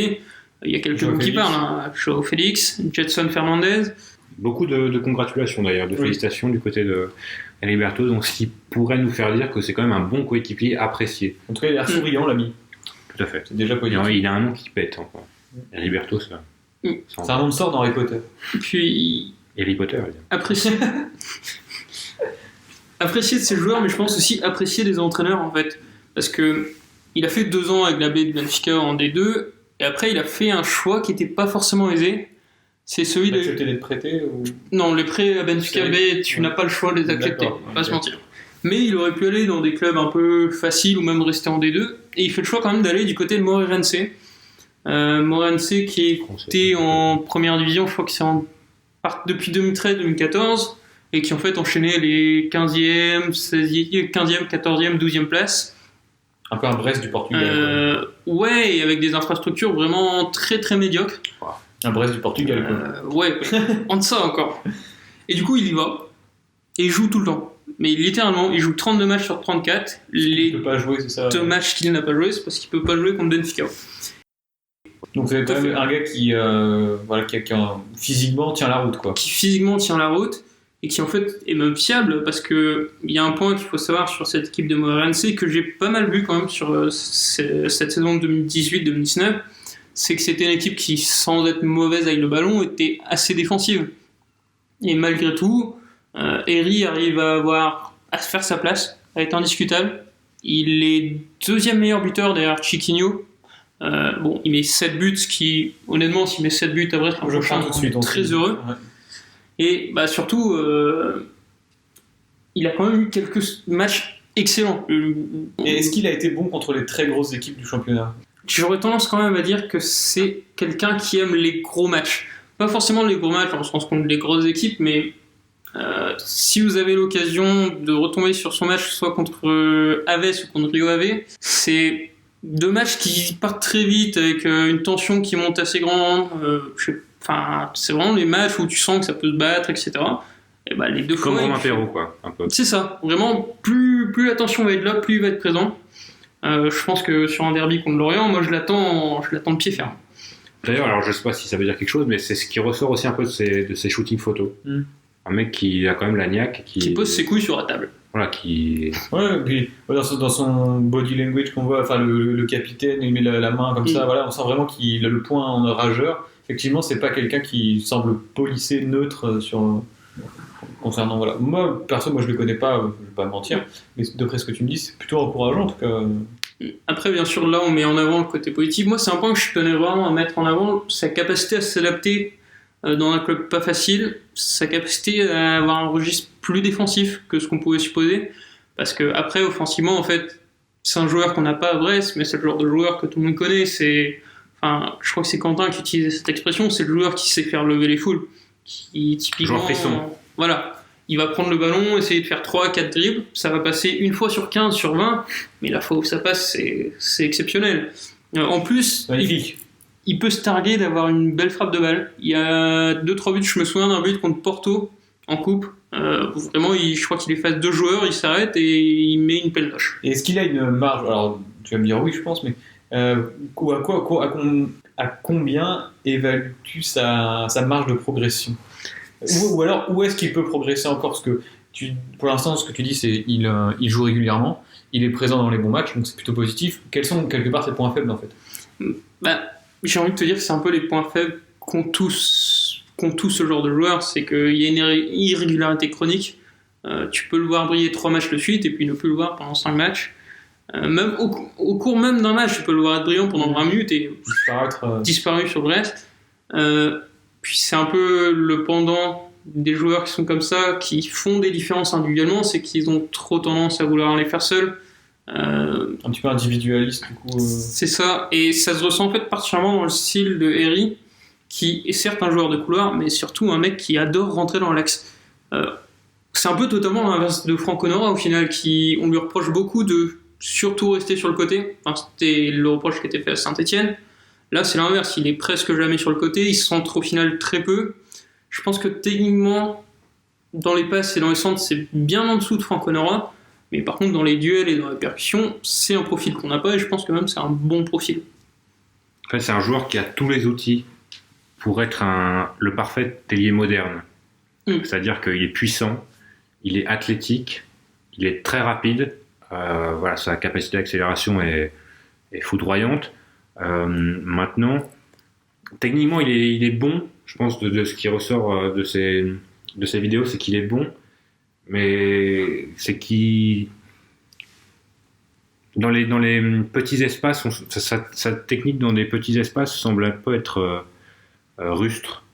il y a quelques noms qui parlent. Hein. João Félix, Jetson Fernandez. Beaucoup de congratulations d'ailleurs, de félicitations du côté de Heriberto, donc ce qui pourrait nous faire dire que c'est quand même un bon coéquipier apprécié. En tout cas, il a l'air souriant, l'ami. Tout à fait. C'est déjà positif. Il a un nom qui pète. Hein, Heriberto, ça. C'est un nom de sort dans Harry Potter. Puis Harry Potter, apprécié de ses joueurs, mais je pense aussi apprécier des entraîneurs en fait, parce que il a fait 2 ans avec la B de Benfica en D2, et après il a fait un choix qui n'était pas forcément aisé. C'est celui de. Accepter d'être prêté ou... Non, les prêts à Benfica B, tu n'as pas le choix de les accepter, pas se mentir. Mais il aurait pu aller dans des clubs un peu faciles ou même rester en D2, et il fait le choix quand même d'aller du côté de Moreirense. Moreirense qui était en première division, je crois que c'est depuis 2013-2014, et qui en fait enchaînait les 15e, 16e, 15e, 14e, 12e places. Un peu un Brest du Portugal. Ouais, et avec des infrastructures vraiment très très médiocres. Un Brest du Portugal, quoi. Ouais, en deçà encore. Et du coup, il y va, et il joue tout le temps. Mais littéralement, il joue 32 matchs sur 34. Il peut pas jouer, c'est ça. 2 matchs qu'il n'a pas joué, c'est parce qu'il peut pas jouer contre Benfica. Donc c'est quand même un gars qui physiquement tient la route, quoi. Qui physiquement tient la route, et qui en fait est même fiable, parce qu'il y a un point qu'il faut savoir sur cette équipe de Moreirense, que j'ai pas mal vu quand même sur cette saison 2018-2019, c'est que c'était une équipe qui, sans être mauvaise avec le ballon, était assez défensive. Et malgré tout, Eri arrive à se faire sa place, à être indiscutable. Il est 2e meilleur buteur derrière Chiquinho. Il met 7 buts, ce qui, honnêtement, s'il met 7 buts à Brest, je prends tout de suite, très heureux. Ouais. Et surtout, il a quand même eu quelques matchs excellents. Et est-ce qu'il a été bon contre les très grosses équipes du championnat? J'aurais tendance quand même à dire que c'est quelqu'un qui aime les gros matchs. Pas forcément les gros matchs, en se sens contre les grosses équipes, mais si vous avez l'occasion de retomber sur son match, soit contre Aves ou contre Rio Ave, c'est 2 matchs qui partent très vite, avec une tension qui monte assez grande. C'est vraiment les matchs où tu sens que ça peut se battre, etc. Et les 2 fois. Comme Romain Perrault, quoi, un peu. C'est ça. Vraiment, plus la tension va être là, plus il va être présent. Je pense que sur un derby contre Lorient, moi je l'attends de pied ferme. D'ailleurs, alors je sais pas si ça veut dire quelque chose, mais c'est ce qui ressort aussi un peu de ses shootings photos. Un mec qui a quand même la niaque, qui pose ses couilles sur la table. Voilà, qui... Ouais, puis dans son body language qu'on voit, enfin le capitaine, il met la main comme ça, voilà, on sent vraiment qu'il a le point en rageur. Effectivement, c'est pas quelqu'un qui semble polissé, neutre concernant, voilà. Moi, perso, je le connais pas, je vais pas mentir, mais d'après ce que tu me dis, c'est plutôt encourageant en tout cas. Après, bien sûr, là, on met en avant le côté positif. Moi, c'est un point que je tenais vraiment à mettre en avant, sa capacité à s'adapter dans un club pas facile, sa capacité à avoir un registre plus défensif que ce qu'on pouvait supposer, parce que après, offensivement, en fait, c'est un joueur qu'on n'a pas à Brest, mais c'est le genre de joueur que tout le monde connaît. Je crois que c'est Quentin qui utilisait cette expression, c'est le joueur qui sait faire lever les foules, qui typiquement, joueur frisson. Voilà. Il va prendre le ballon, essayer de faire 3-4 dribbles, ça va passer une fois sur 15, sur 20, mais la fois où ça passe, c'est exceptionnel. En plus, il peut se targuer d'avoir une belle frappe de balle. Il y a 2-3 buts, je me souviens d'un but contre Porto, en coupe. Vraiment, je crois qu'il efface 2 joueurs, il s'arrête et il met une pelledoche. Et est-ce qu'il a une marge, alors tu vas me dire oui je pense, mais à combien évalues-tu sa marge de progression? Ou alors, où est-ce qu'il peut progresser encore? Parce que pour l'instant, ce que tu dis, c'est il joue régulièrement, il est présent dans les bons matchs, donc c'est plutôt positif. Quels sont quelque part ses points faibles en fait? J'ai envie de te dire que c'est un peu les points faibles qu'ont tous ce genre de joueurs, c'est qu'il y a une irrégularité chronique. Tu peux le voir briller 3 matchs de suite et puis ne plus le voir pendant 5 matchs. Même au cours même d'un match, tu peux le voir être brillant pendant 20 minutes et disparu sur Brest. Puis c'est un peu le pendant des joueurs qui sont comme ça, qui font des différences individuellement, c'est qu'ils ont trop tendance à vouloir les faire seuls. Un petit peu individualiste, du coup. C'est ça, et ça se ressent en fait particulièrement dans le style de Herry, qui est certes un joueur de couloir, mais surtout un mec qui adore rentrer dans l'axe. C'est un peu totalement l'inverse de Franck Honora au final, on lui reproche beaucoup de surtout rester sur le côté. Enfin, c'était le reproche qui était fait à Saint-Etienne. Là, c'est l'inverse, il est presque jamais sur le côté, il se centre au final très peu. Je pense que techniquement, dans les passes et dans les centres, c'est bien en dessous de Franck Honora, mais par contre, dans les duels et dans la percussion, c'est un profil qu'on n'a pas, et je pense que même c'est un bon profil. En fait, c'est un joueur qui a tous les outils pour être le parfait ailier moderne. C'est-à-dire qu'il est puissant, il est athlétique, il est très rapide, voilà, sa capacité d'accélération est foudroyante. Maintenant, techniquement, il est bon. Je pense de ce qui ressort de ses vidéos, c'est qu'il est bon, mais c'est qu'il dans les petits espaces, sa technique dans des petits espaces semble un peu être rustre.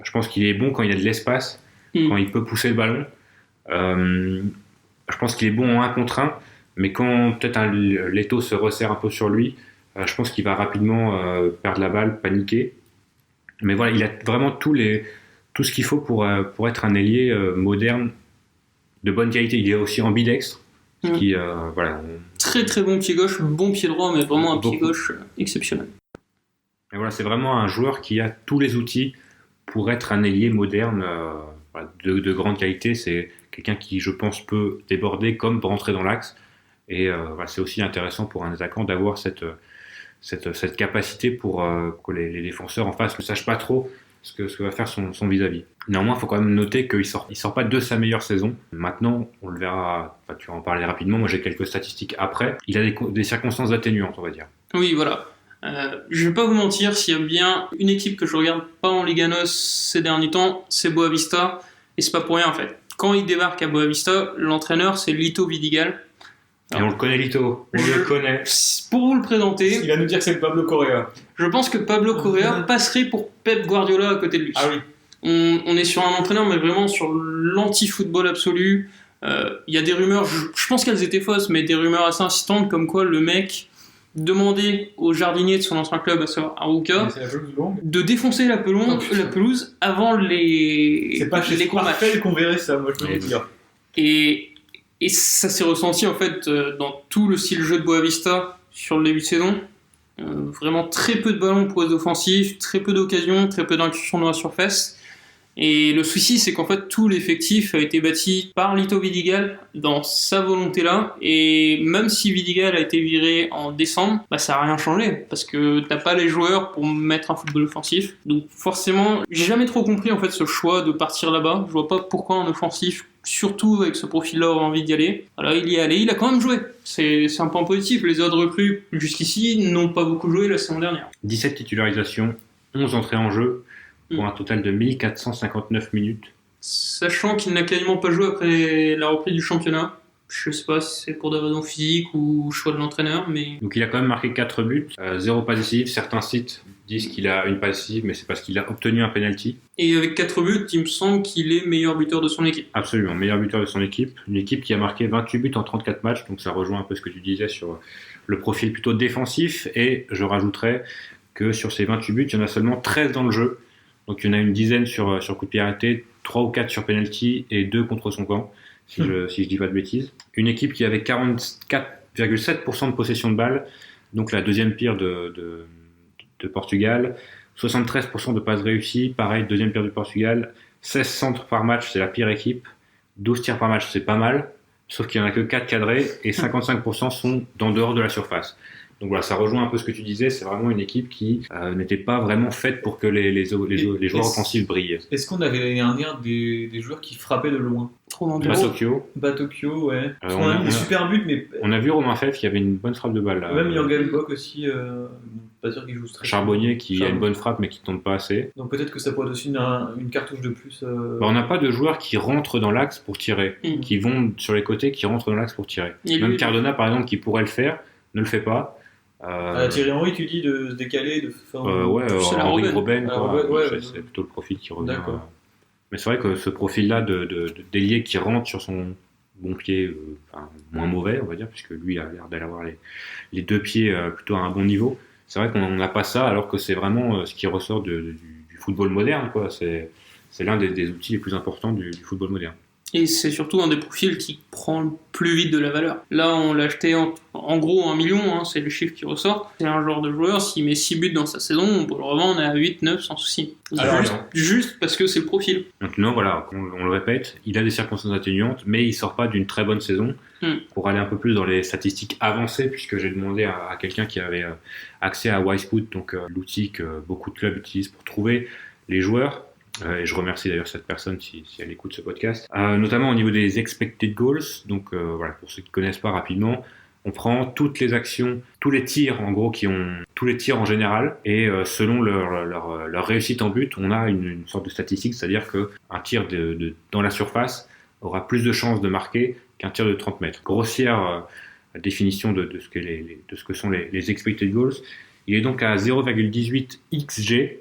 Je pense qu'il est bon quand il y a de l'espace, quand il peut pousser le ballon. Je pense qu'il est bon en 1 contre 1, mais quand peut-être Leto se resserre un peu sur lui, je pense qu'il va rapidement perdre la balle, paniquer. Mais voilà, il a vraiment tout ce qu'il faut pour être un ailier moderne, de bonne qualité. Il est aussi ambidextre. Voilà. Très très bon pied gauche, bon pied droit, mais vraiment un pied gauche exceptionnel. Et voilà, c'est vraiment un joueur qui a tous les outils pour être un ailier moderne de grande qualité. C'est quelqu'un qui, je pense, peut déborder comme rentrer dans l'axe. Et voilà, c'est aussi intéressant pour un attaquant d'avoir cette capacité pour que les défenseurs en face ne sachent pas trop ce que va faire son vis-à-vis. Néanmoins, il faut quand même noter qu'il sort pas de sa meilleure saison. Maintenant, on le verra, tu vas en parler rapidement, moi j'ai quelques statistiques après. Il a des circonstances atténuantes, on va dire. Oui, voilà. Je vais pas vous mentir, s'il y a bien une équipe que je regarde pas en Liga NOS ces derniers temps, c'est Boavista, et c'est pas pour rien en fait. Quand il débarque à Boavista, l'entraîneur c'est Lito Vidigal. Et on le connaît, Lito, le connaît. Pour vous le présenter, Il va nous dire que c'est Pablo Correa. je pense que Pablo Correa passerait pour Pep Guardiola à côté de lui. Ah oui. On est sur un entraîneur, mais vraiment sur l'anti-football absolu. Il y a des rumeurs, je pense qu'elles étaient fausses, mais des rumeurs assez insistantes comme quoi le mec demandait au jardinier de son ancien club, à savoir Arouca, de défoncer la pelouse avant les C'est pas chez les gros matchs. Sparfel qu'on verrait ça, moi je peux vous dire. Et ça s'est ressenti en fait dans tout le style jeu de Boavista sur le début de saison. Vraiment très peu de ballons pour les offensifs, très peu d'occasions, très peu d'incursions dans la surface. Et le souci, c'est qu'en fait, tout l'effectif a été bâti par Lito Vidigal dans sa volonté-là. Et même si Vidigal a été viré en décembre, ça n'a rien changé. Parce que t'as pas les joueurs pour mettre un football offensif. Donc forcément, j'ai jamais trop compris en fait ce choix de partir là-bas. Je vois pas pourquoi un offensif, surtout avec ce profil-là, aurait envie d'y aller. Alors il y est allé, il a quand même joué. C'est un point positif. Les autres recrues jusqu'ici n'ont pas beaucoup joué la saison dernière. 17 titularisations, 11 entrées en jeu, pour un total de 1459 minutes. Sachant qu'il n'a quasiment pas joué après la reprise du championnat. Je sais pas si c'est pour des raisons physiques ou choix de l'entraîneur, mais... Donc il a quand même marqué 4 buts, 0 passe décisive. Certains sites disent qu'il a une passe décisive, mais c'est parce qu'il a obtenu un penalty. Et avec 4 buts, il me semble qu'il est meilleur buteur de son équipe. Absolument, meilleur buteur de son équipe. Une équipe qui a marqué 28 buts en 34 matchs, donc ça rejoint un peu ce que tu disais sur le profil plutôt défensif. Et je rajouterais que sur ces 28 buts, il y en a seulement 13 dans le jeu. Donc il y en a une dizaine sur coup de pied arrêté, 3 ou 4 sur penalty et 2 contre son camp, si je dis pas de bêtises. Une équipe qui avait 44,7% de possession de balle, donc la deuxième pire de Portugal, 73% de passes réussies, pareil, deuxième pire du Portugal, 16 centres par match, c'est la pire équipe, 12 tirs par match, c'est pas mal, sauf qu'il n'y en a que 4 cadrés et 55% sont en dehors de la surface. Donc voilà, ça rejoint un peu ce que tu disais, c'est vraiment une équipe qui n'était pas vraiment faite pour que les joueurs offensifs brillent. Est-ce qu'on avait l'année dernière des joueurs qui frappaient de loin? Batokyo, ouais. On a des super buts, mais... On a vu Romain Fèvre qui avait une bonne frappe de balle. Là. Même Jan Gavelbach aussi, pas sûr qu'il joue très Charbonnier qui a une bonne frappe mais qui ne tombe pas assez. Donc peut-être que ça pourrait être aussi une cartouche de plus. On n'a pas de joueurs qui rentrent dans l'axe pour tirer, qui vont sur les côtés, qui rentrent dans l'axe pour tirer. Même Cardona par exemple qui pourrait le faire, ne le fait pas. Thierry Henry, tu dis de se décaler, de faire... Henri Robben, c'est c'est plutôt le profil qui revient. Mais c'est vrai que ce profil-là d'ailier qui rentre sur son bon pied, moins mauvais, on va dire, puisque lui a l'air d'avoir les deux pieds plutôt à un bon niveau. C'est vrai qu'on n'a pas ça, alors que c'est vraiment ce qui ressort du football moderne, quoi. C'est l'un des outils les plus importants du football moderne. Et c'est surtout un des profils qui prend le plus vite de la valeur. Là, on l'a acheté en gros 1 million, hein, c'est le chiffre qui ressort. C'est un genre de joueur, s'il met 6 buts dans sa saison, on peut le revendre à 8, 9 sans souci. Juste parce que c'est le profil. Maintenant, voilà, on le répète, il a des circonstances atténuantes, mais il sort pas d'une très bonne saison. Pour aller un peu plus dans les statistiques avancées, puisque j'ai demandé à quelqu'un qui avait accès à Wisefoot, donc l'outil que beaucoup de clubs utilisent pour trouver les joueurs. Et je remercie d'ailleurs cette personne si elle écoute ce podcast. Notamment au niveau des expected goals. Donc voilà, pour ceux qui ne connaissent pas rapidement, on prend toutes les actions, tous les tirs en gros tous les tirs en général, et selon leur réussite en but, on a une sorte de statistique, c'est-à-dire qu'un tir dans la surface aura plus de chances de marquer qu'un tir de 30 mètres. Grossière définition de ce que sont les expected goals. Il est donc à 0,18 XG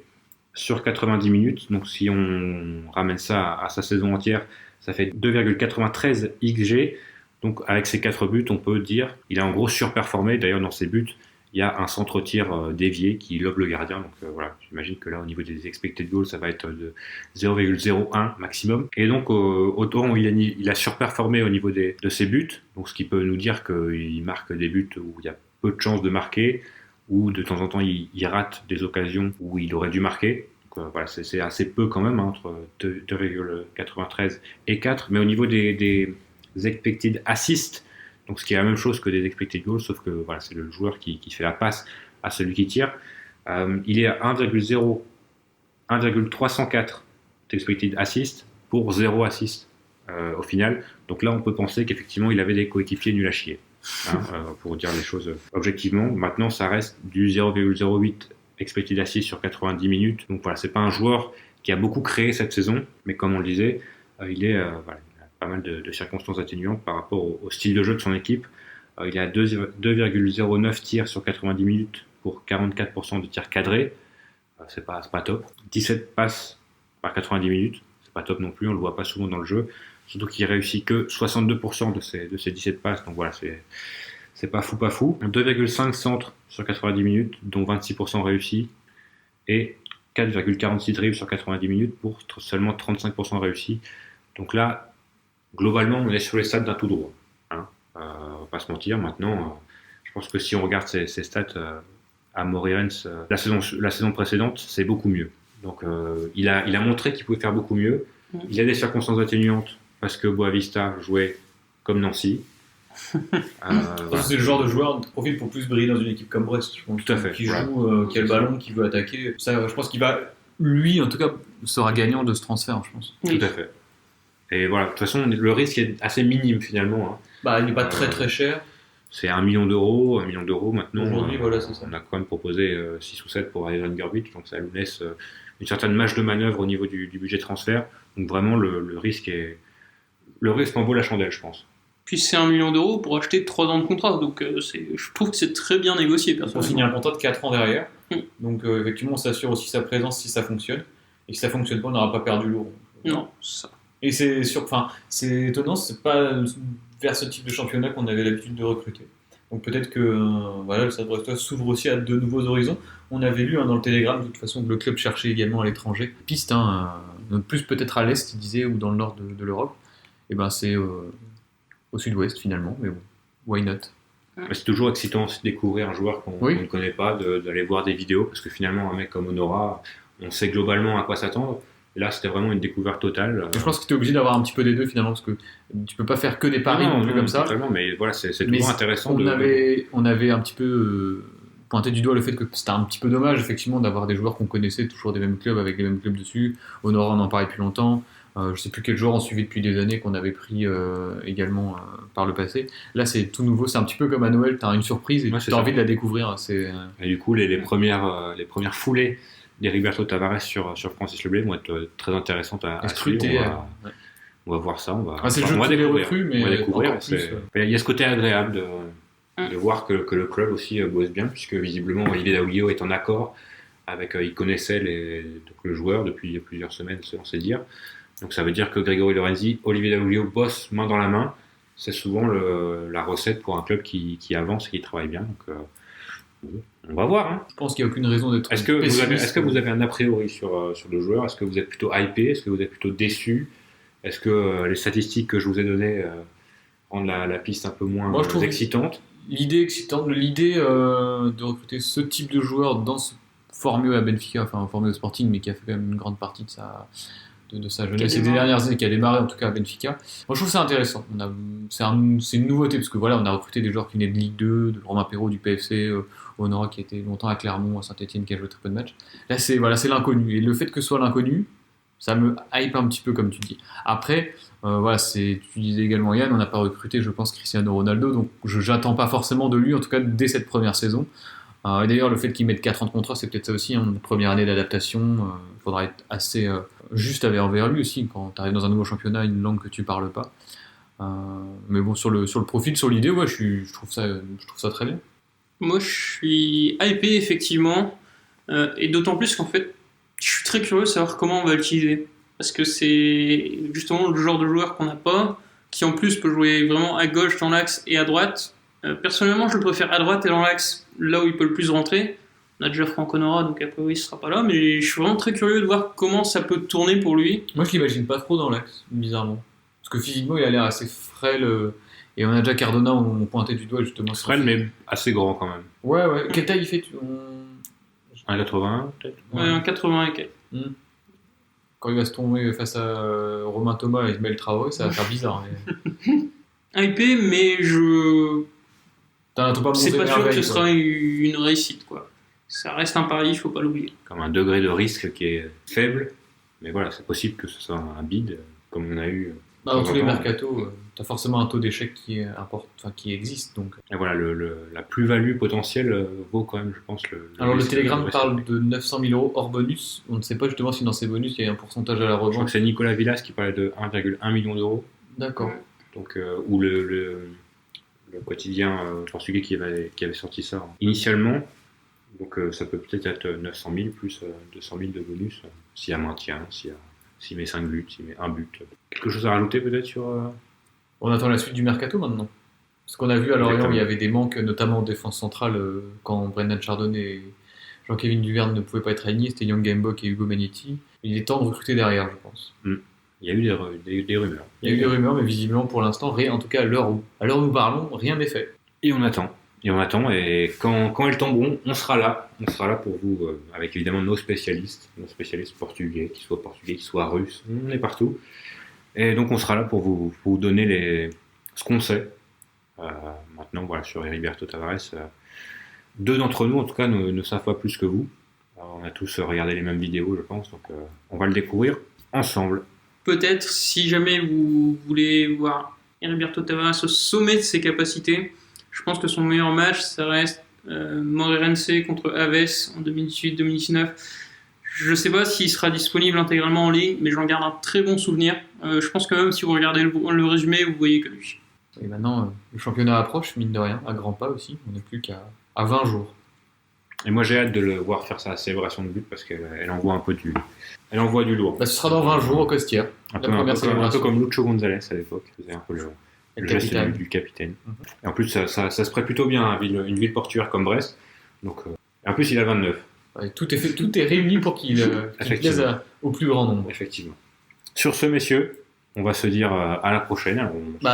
sur 90 minutes, donc si on ramène ça à sa saison entière, ça fait 2,93 XG, donc avec ses 4 buts, on peut dire il a en gros surperformé. D'ailleurs dans ses buts, il y a un centre-tir dévié qui lobe le gardien, donc voilà, j'imagine que là au niveau des expected goals, ça va être de 0,01 maximum, et donc autant il a surperformé au niveau de ses buts, donc ce qui peut nous dire qu'il marque des buts où il y a peu de chances de marquer, ou de temps en temps il rate des occasions où il aurait dû marquer. Donc, voilà, c'est assez peu quand même, hein, entre 2,93 et 4. Mais au niveau des expected assists, donc ce qui est la même chose que des expected goals, sauf que voilà, c'est le joueur qui fait la passe à celui qui tire, il est à 1,304 expected assists pour 0 assist au final. Donc là on peut penser qu'effectivement il avait des coéquipiers nuls à chier. Pour dire les choses objectivement. Maintenant, ça reste du 0,08 expected assist sur 90 minutes. Donc voilà, c'est pas un joueur qui a beaucoup créé cette saison, mais comme on le disait, il a pas mal de circonstances atténuantes par rapport au style de jeu de son équipe. Il est à 2,09 tirs sur 90 minutes pour 44% de tirs cadrés. C'est pas top. 17 passes par 90 minutes, c'est pas top non plus, on le voit pas souvent dans le jeu. Surtout qu'il réussit que 62% de ses 17 passes, donc voilà, c'est pas fou. 2,5 centres sur 90 minutes, dont 26% réussis, et 4,46 dribbles sur 90 minutes pour seulement 35% réussis. Donc là, globalement, on est sur les stats d'un tout droit. On va pas se mentir. Maintenant, je pense que si on regarde ses stats à Moreirense, la saison précédente, c'est beaucoup mieux. Donc il a montré qu'il pouvait faire beaucoup mieux. Il a des circonstances atténuantes, parce que Boavista jouait comme Nancy. Voilà. C'est le genre de joueur de profil pour plus briller dans une équipe comme Brest, je pense. Tout à fait. Qui joue, qui a le ballon, qui veut attaquer. Ça, je pense qu'il va, lui, en tout cas, sera gagnant de ce transfert, je pense. Tout à fait. Et voilà, de toute façon, le risque est assez minime finalement. Il n'est pas très cher. C'est 1 million d'euros. 1 million d'euros maintenant. Aujourd'hui, voilà, c'est ça. On a quand même proposé 6 ou 7 pour Ivan Gerbic, donc ça nous laisse une certaine marge de manœuvre au niveau du budget transfert. Donc vraiment, le risque en vaut la chandelle, je pense. Puis c'est 1 million d'euros pour acheter 3 ans de contrat, donc je trouve que c'est très bien négocié. On signe un contrat de 4 ans derrière, donc effectivement on s'assure aussi sa présence si ça fonctionne, et si ça fonctionne pas on n'aura pas perdu l'euro. Non, ça. Et c'est étonnant, c'est pas vers ce type de championnat qu'on avait l'habitude de recruter. Donc peut-être que le Stade Brestois s'ouvre aussi à de nouveaux horizons. On avait lu dans le Télégramme de toute façon que le club cherchait également à l'étranger. Piste, plus peut-être à l'est, il disait, ou dans le nord de l'Europe. Et c'est au sud-ouest finalement, mais bon, why not? C'est toujours excitant de découvrir un joueur qu'on ne connaît pas, d'aller voir des vidéos, parce que finalement un mec comme Honora, on sait globalement à quoi s'attendre. Et là c'était vraiment une découverte totale. Je pense que tu es obligé d'avoir un petit peu des deux finalement, parce que tu peux pas faire que des paris non plus comme ça. Totalement, mais voilà, c'est toujours intéressant. On avait un petit peu pointé du doigt le fait que c'était un petit peu dommage effectivement d'avoir des joueurs qu'on connaissait, toujours des mêmes clubs, avec les mêmes clubs dessus. Honora on en parlait depuis longtemps. Je sais plus quel joueur on suivait depuis des années qu'on avait pris également par le passé. Là c'est tout nouveau, c'est un petit peu comme à Noël, tu as une surprise et tu as envie de la découvrir. Et du coup les premières foulées d'Heriberto Tavares sur Francis Leblay vont être très intéressantes à scruter. On va voir ça, on va découvrir. Recrues, mais on va découvrir. Plus, il y a ce côté agréable de voir que le club aussi bosse bien, puisque visiblement Olivier Daouglio est en accord avec, il connaissait le joueur depuis plusieurs semaines, selon ses dires. Donc ça veut dire que Grégory Lorenzi, Olivier Dalloglio bossent main dans la main. C'est souvent la recette pour un club qui avance et qui travaille bien. Donc on va voir. Hein. Je pense qu'il n'y a aucune raison d'être Est-ce que vous avez un a priori sur le joueur? Est-ce que vous êtes plutôt hypé? Est-ce que vous êtes plutôt déçu? Est-ce que les statistiques que je vous ai données rendent la piste un peu moins excitante? L'idée excitante, l'idée de recruter ce type de joueur dans ce formé à Benfica, enfin formé au Sporting, mais qui a fait quand même une grande partie de sa jeunesse et des dernières années, qui a démarré en tout cas à Benfica. Moi je trouve ça intéressant. C'est une nouveauté parce que voilà, on a recruté des joueurs qui venaient de Ligue 2, de Romain Perrault du PFC, Honora qui était longtemps à Clermont, à Saint-Etienne qui a joué très peu de matchs. Là c'est l'inconnu et le fait que ce soit l'inconnu, ça me hype un petit peu comme tu dis. Après, tu disais également Yann, on n'a pas recruté je pense Cristiano Ronaldo, donc j'attends pas forcément de lui en tout cas dès cette première saison. Et d'ailleurs, le fait qu'il mette 4 ans de contrat, c'est peut-être ça aussi, une première année d'adaptation. Il faudra être assez juste envers lui aussi, quand tu arrives dans un nouveau championnat, une langue que tu parles pas. Mais bon, sur le profil, sur l'idée, ouais, je trouve ça très bien. Moi, je suis hypé, effectivement, et d'autant plus qu'en fait, je suis très curieux de savoir comment on va l'utiliser. Parce que c'est justement le genre de joueur qu'on n'a pas, qui en plus peut jouer vraiment à gauche, dans l'axe et à droite. Personnellement, je le préfère à droite et dans l'axe, là où il peut le plus rentrer. On a déjà Franck Honora, donc a priori, il ne sera pas là, mais je suis vraiment très curieux de voir comment ça peut tourner pour lui. Moi, je l'imagine pas trop dans l'axe, bizarrement. Parce que physiquement, il a l'air assez frêle, et on a déjà Cardona, on pointait du doigt justement. Frêle, mais assez grand quand même. Ouais. Quelle taille il fait 1,81 peut-être. Ouais, 1,80 et quelques. Quand il va se tomber face à Romain Thomas et Ismaël Traoré, ça va faire bizarre. Mais... Hypé, mais c'est pas sûr que ce sera une réussite, quoi. Ça reste un pari, il faut pas l'oublier. Comme un degré de risque qui est faible, mais voilà, c'est possible que ce soit un bid, comme on a eu. Dans tous les mercatos, tu as forcément un taux d'échec qui existe. Donc. Et voilà, la plus-value potentielle vaut quand même, je pense, Alors le Télégramme parle de 900 000 euros hors bonus. On ne sait pas justement si dans ces bonus il y a un pourcentage à la revente. Je crois que c'est Nicolas Villas qui parlait de 1,1 million d'euros. D'accord. Donc, ou le quotidien portugais qui avait sorti ça initialement. Donc ça peut peut-être être 900 000 plus 200 000 de bonus s'il y a maintien, s'il met 5 buts, s'il met 1 but. Quelque chose à rajouter peut-être sur... On attend la suite du mercato maintenant. Parce qu'on a vu à Lorient, il y avait des manques, notamment en défense centrale, quand Brendan Chardonnay et Jean-Kévin Duverne ne pouvaient pas être alignés, c'était Young Gambok et Hugo Magnetti. Il est temps de recruter derrière, je pense. Il y a eu des rumeurs. Il y a eu des rumeurs, mais visiblement pour l'instant, rien, en tout cas à l'heure où nous parlons, rien n'est fait. Et on attend, et quand elles tomberont, on sera là pour vous, avec évidemment nos spécialistes portugais, qu'ils soient russes, on est partout. Et donc on sera là pour vous donner ce qu'on sait. Maintenant, voilà, sur Heriberto Tavares, 2 d'entre nous, en tout cas, ne savent pas plus que vous. Alors, on a tous regardé les mêmes vidéos, je pense, donc on va le découvrir ensemble. Peut-être, si jamais vous voulez voir Heriberto Tavares au sommet de ses capacités, je pense que son meilleur match, ça reste Moreirense contre Aves en 2018-2019. Je ne sais pas s'il sera disponible intégralement en ligne, mais j'en garde un très bon souvenir. Je pense que même si vous regardez le résumé, vous voyez que lui. Et maintenant, le championnat approche, mine de rien, à grands pas aussi. On n'est plus qu'à 20 jours. Et moi, j'ai hâte de le voir faire sa célébration de but parce qu'elle envoie un peu elle envoie du lourd. Ce sera dans 20 jours au Costière. Un peu comme Lucho González à l'époque. C'était un peu le geste du capitaine. Et en plus, ça se prête plutôt bien à une ville portuaire comme Brest. Donc, et en plus, il a 29. Ouais, tout est réuni pour qu'il plaise au plus grand nombre. Effectivement. Sur ce, messieurs, on va se dire à la prochaine.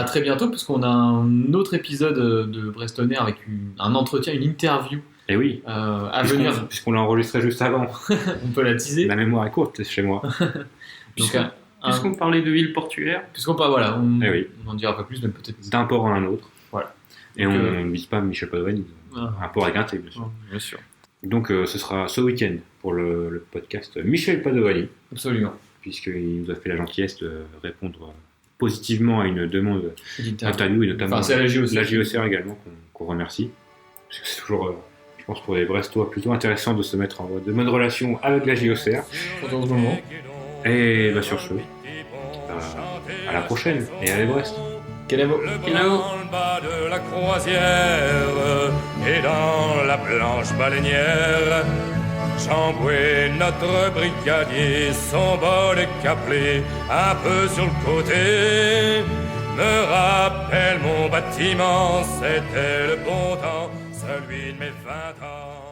Très bientôt, parce qu'on a un autre épisode de Brest On Air avec un entretien, une interview. Et oui, à venir. Puisqu'on l'a enregistré juste avant. On peut la teaser. La mémoire est courte chez moi. Puisqu'on parlait de ville portuaire. On n'en dira pas plus, mais peut-être. D'un port à un autre. Voilà. Et on ne vise pas Michel Padovani. Un port à Guinté, bien sûr. Bien sûr. Donc ce sera ce week-end pour le podcast Michel Padovani. Absolument. Puisqu'il nous a fait la gentillesse de répondre positivement à une demande d'interview, et notamment c'est la JOCR également qu'on remercie. Parce que c'est toujours, je pense pour les Brestois, plutôt intéressant de se mettre en mode relation avec la JOCR. Dans ce moment. Et sur ce, à la prochaine et allez Brest. Kenavo. Le bas de la croisière et dans la blanche baleinière, Chamboué, notre brigadier, son bol est caplé, un peu sur le côté. Me rappelle mon bâtiment, c'était le bon temps, celui de mes 20 ans.